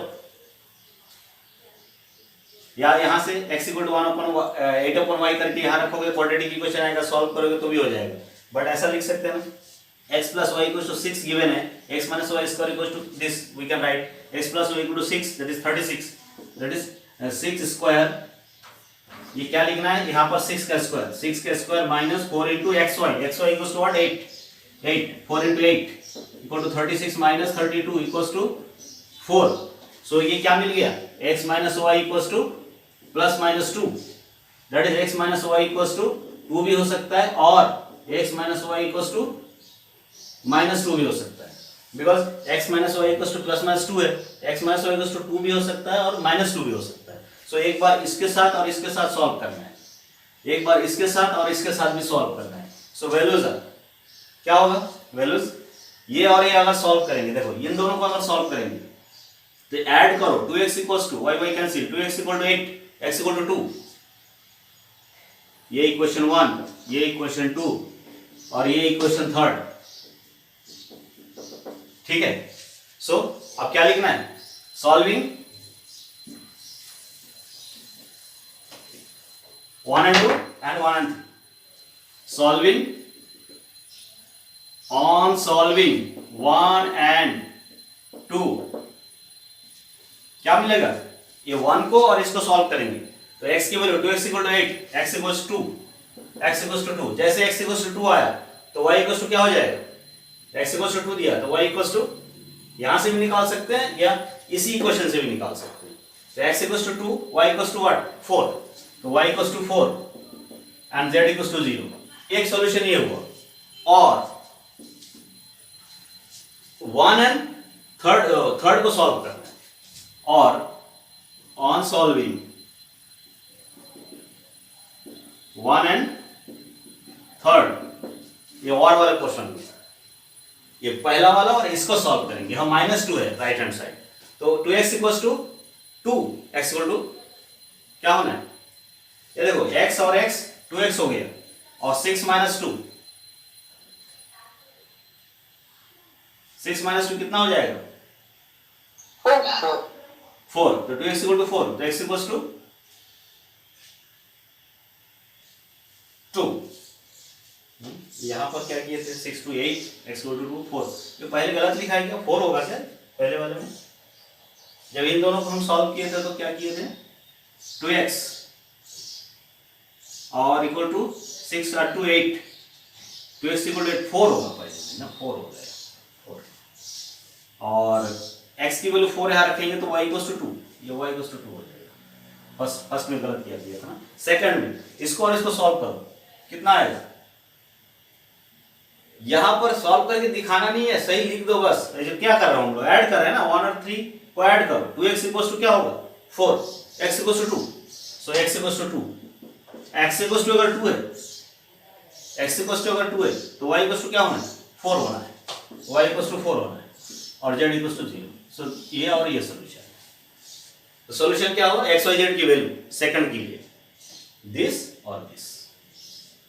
या यहां से x इक्वल टू 8/y करके यहां रखोगे, क्वाड्रेटिक इक्वेशन आएगा, सॉल्व करोगे तो भी हो जाएगा। बट ऐसा लिख सकते हैं ना, x plus y equal to 6 given है, x minus y square equal to this, we can write x plus y equal to 6, that is 36, that is 6 square. ये क्या लिखना है यहाँ पर, 6 का स्क्वायर, 6 का square minus 4 into xy equal to what, 8, 4 into 8 equal to 36 minus 32 equal to 4। So ये क्या मिल गया, x minus y equal to plus minus 2, that is x minus y equal to 2 भी हो सकता है, और x minus y equal to minus 2 भी हो सकता है, because x minus y equal to plus minus 2 है, x minus y equal to 2 भी हो सकता है और माइनस 2 भी हो सकता है। सो एक बार इसके साथ और इसके साथ सॉल्व करना है, एक बार इसके साथ और इसके साथ भी सॉल्व करना है। सो वैल्यूज क्या होगा, वैल्यूज ये और ये अगर सॉल्व करेंगे, देखो इन दोनों को अगर सॉल्व करेंगे तो ऐड करो, 2x equals to y cancel, 2x equal to 8, x equal to 2, ये इक्वेशन 1, ये इक्वेशन 2 और ये इक्वेशन 3, ठीक है। सो अब क्या लिखना है, solving 1 and 2 and 1 and 3, solving, on solving 1 and 2 क्या मिलेगा, ये 1 को और इसको सॉल्व करेंगे तो x की value 2x equal to 8, x equals to 2, x equals to 2, जैसे x इक्वल्स टू 2 आया तो y इक्वल्स टू क्या हो जाएगा, x इक्वल्स टू 2 दिया तो y इक्वल्स टू, यहां से भी निकाल सकते हैं या इसी इक्वेशन से भी निकाल सकते हैं। तो x equals to 2, y equals to what 4, तो y equals to 4 and z equals to 0। एक सॉल्यूशन ये हुआ, और 1 एंड थर्ड को सॉल्व करना है, और ऑन सॉल्विंग 1 एंड थर्ड, ये और वाला क्वेश्चन, ये पहला वाला और इसको सॉल्व करेंगे, हम -2 है राइट हैंड साइड, तो 2x equals to 2, x equal to क्या होना है, ये देखो x और x 2x हो गया, और 6 माइनस 2, 6 माइनस 2 कितना हो जाएगा 4, तो 2x इक्वल टू 4, तो x इक्वल्स टू 2। यहां पर क्या किए थे, 6 to 8, x इक्वल टू 2, 4, ये पहले गलत लिखा है क्या, 4 होगा क्या पहले वाले में, जब इन दोनों को हम सॉल्व किए थे तो क्या किए थे, 2x और equal to 6 to 8, 2x equal to 4 होगा पहले ना, 4 हो जाएगा 4, और x की वैल्यू 4 यहां रखेंगे तो y इक्वल टू 2, ये y इक्वल टू 2 हो जाएगा। फर्स्ट में गलत किया दिया था ना, सेकंड में इसको और इसको सॉल्व करो, कितना आएगा, यहां पर सॉल्व करके दिखाना नहीं है, सही लिख दो बस, जो क्या कर रहा हूं हम लोग ऐड कर रहे हैं ना, 1 और 3 को ऐड करो, 2x इक्वल टू क्या होगा 4, x equal to 2, so x equal to 2, x equal to अगर 2 है, x इक्वल टू अगर 2 है तो y इक्वल टू क्या होना है 4 होना है, y इक्वल टू 4 होना है, और z इक्वल टू 0। सो ये और ये सॉल्यूशन है, तो सॉल्यूशन क्या होगा, x y z की वैल्यू सेकंड के लिए दिस और दिस,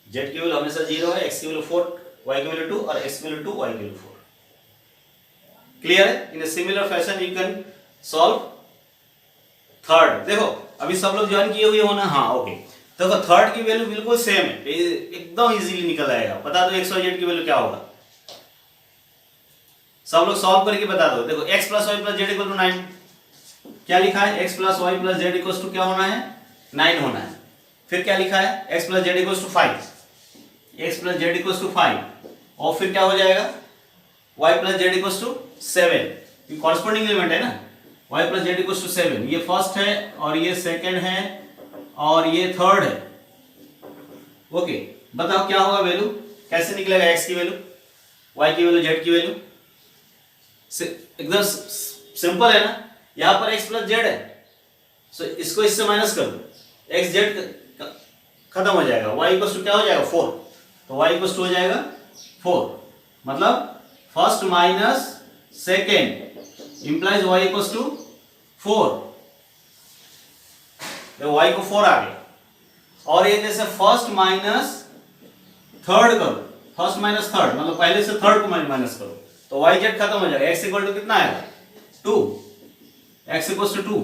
z की वैल्यू हमेशा 0 है, x की वैल्यू 4, y की वैल्यू 2 और x की वैल्यू 2, y की वैल्यू 4। क्लियर है, in a similar fashion you can solve third. देखो अभी सब लोग ज्वाइन किए हुए हो ना, हाँ ओके, देखो थर्ड की वैल्यू बिल्कुल सेम है, एकदम इजीली निकल आएगा, बता दो x y z की वैल्यू क्या होगा, सब लोग सॉल्व करके बता दो। देखो x plus y plus z equal to 9, क्या लिखा है, x plus y plus z equal to क्या होना है 9 होना है, फिर क्या लिखा है x plus z equal to 5, x plus z equal to 5, और फिर क्या हो जाएगा y plus z equal to 7, ये कॉरस्पॉन्डिंग एलिमेंट है ना, y plus z equal to 7, ये फर्स्ट है और ये सेकंड है और ये थर्ड है। ओके बताओ क्या होगा वैल्यू, कैसे निकलेगा x की वैल्यू, y की वैल्यू, z की वैल्यू, एकदम सिंपल है ना, यहां पर x प्लस जेड है सो इसको इससे माइनस कर दो, एक्स जेड खत्म हो जाएगा, y इक्वल टू क्या हो जाएगा 4, तो y इक्वल टू हो जाएगा 4, मतलब first minus second implies y equal to 4, तो y को 4 आ गया। और ये जैसे फर्स्ट माइनस थर्ड करो, फर्स्ट माइनस थर्ड मतलब पहले से थर्ड को माइनस करो, तो y जेड खत्म हो जाएगा, x इक्वल टू कितना आएगा 2, x इक्वल टू 2।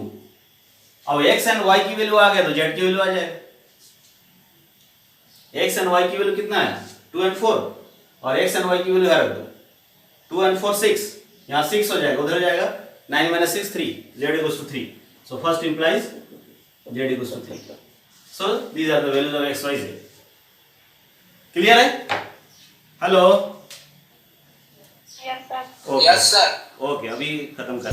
अब x एंड y की वैल्यू आ गया तो z की वैल्यू आ जाएगा। x एंड y की वैल्यू कितना है 2 एंड 4, और x एंड y की वैल्यू है 2 एंड 4 6, यहाँ 6 हो जाएगा, उधर जाएगा 9 minus 6 3, z equals to 3, so first implies z equals to 3, so these are the values of x y z। Clear है? Hello, Yes, sir. Okay yes sir. Okay, अभी खत्म कर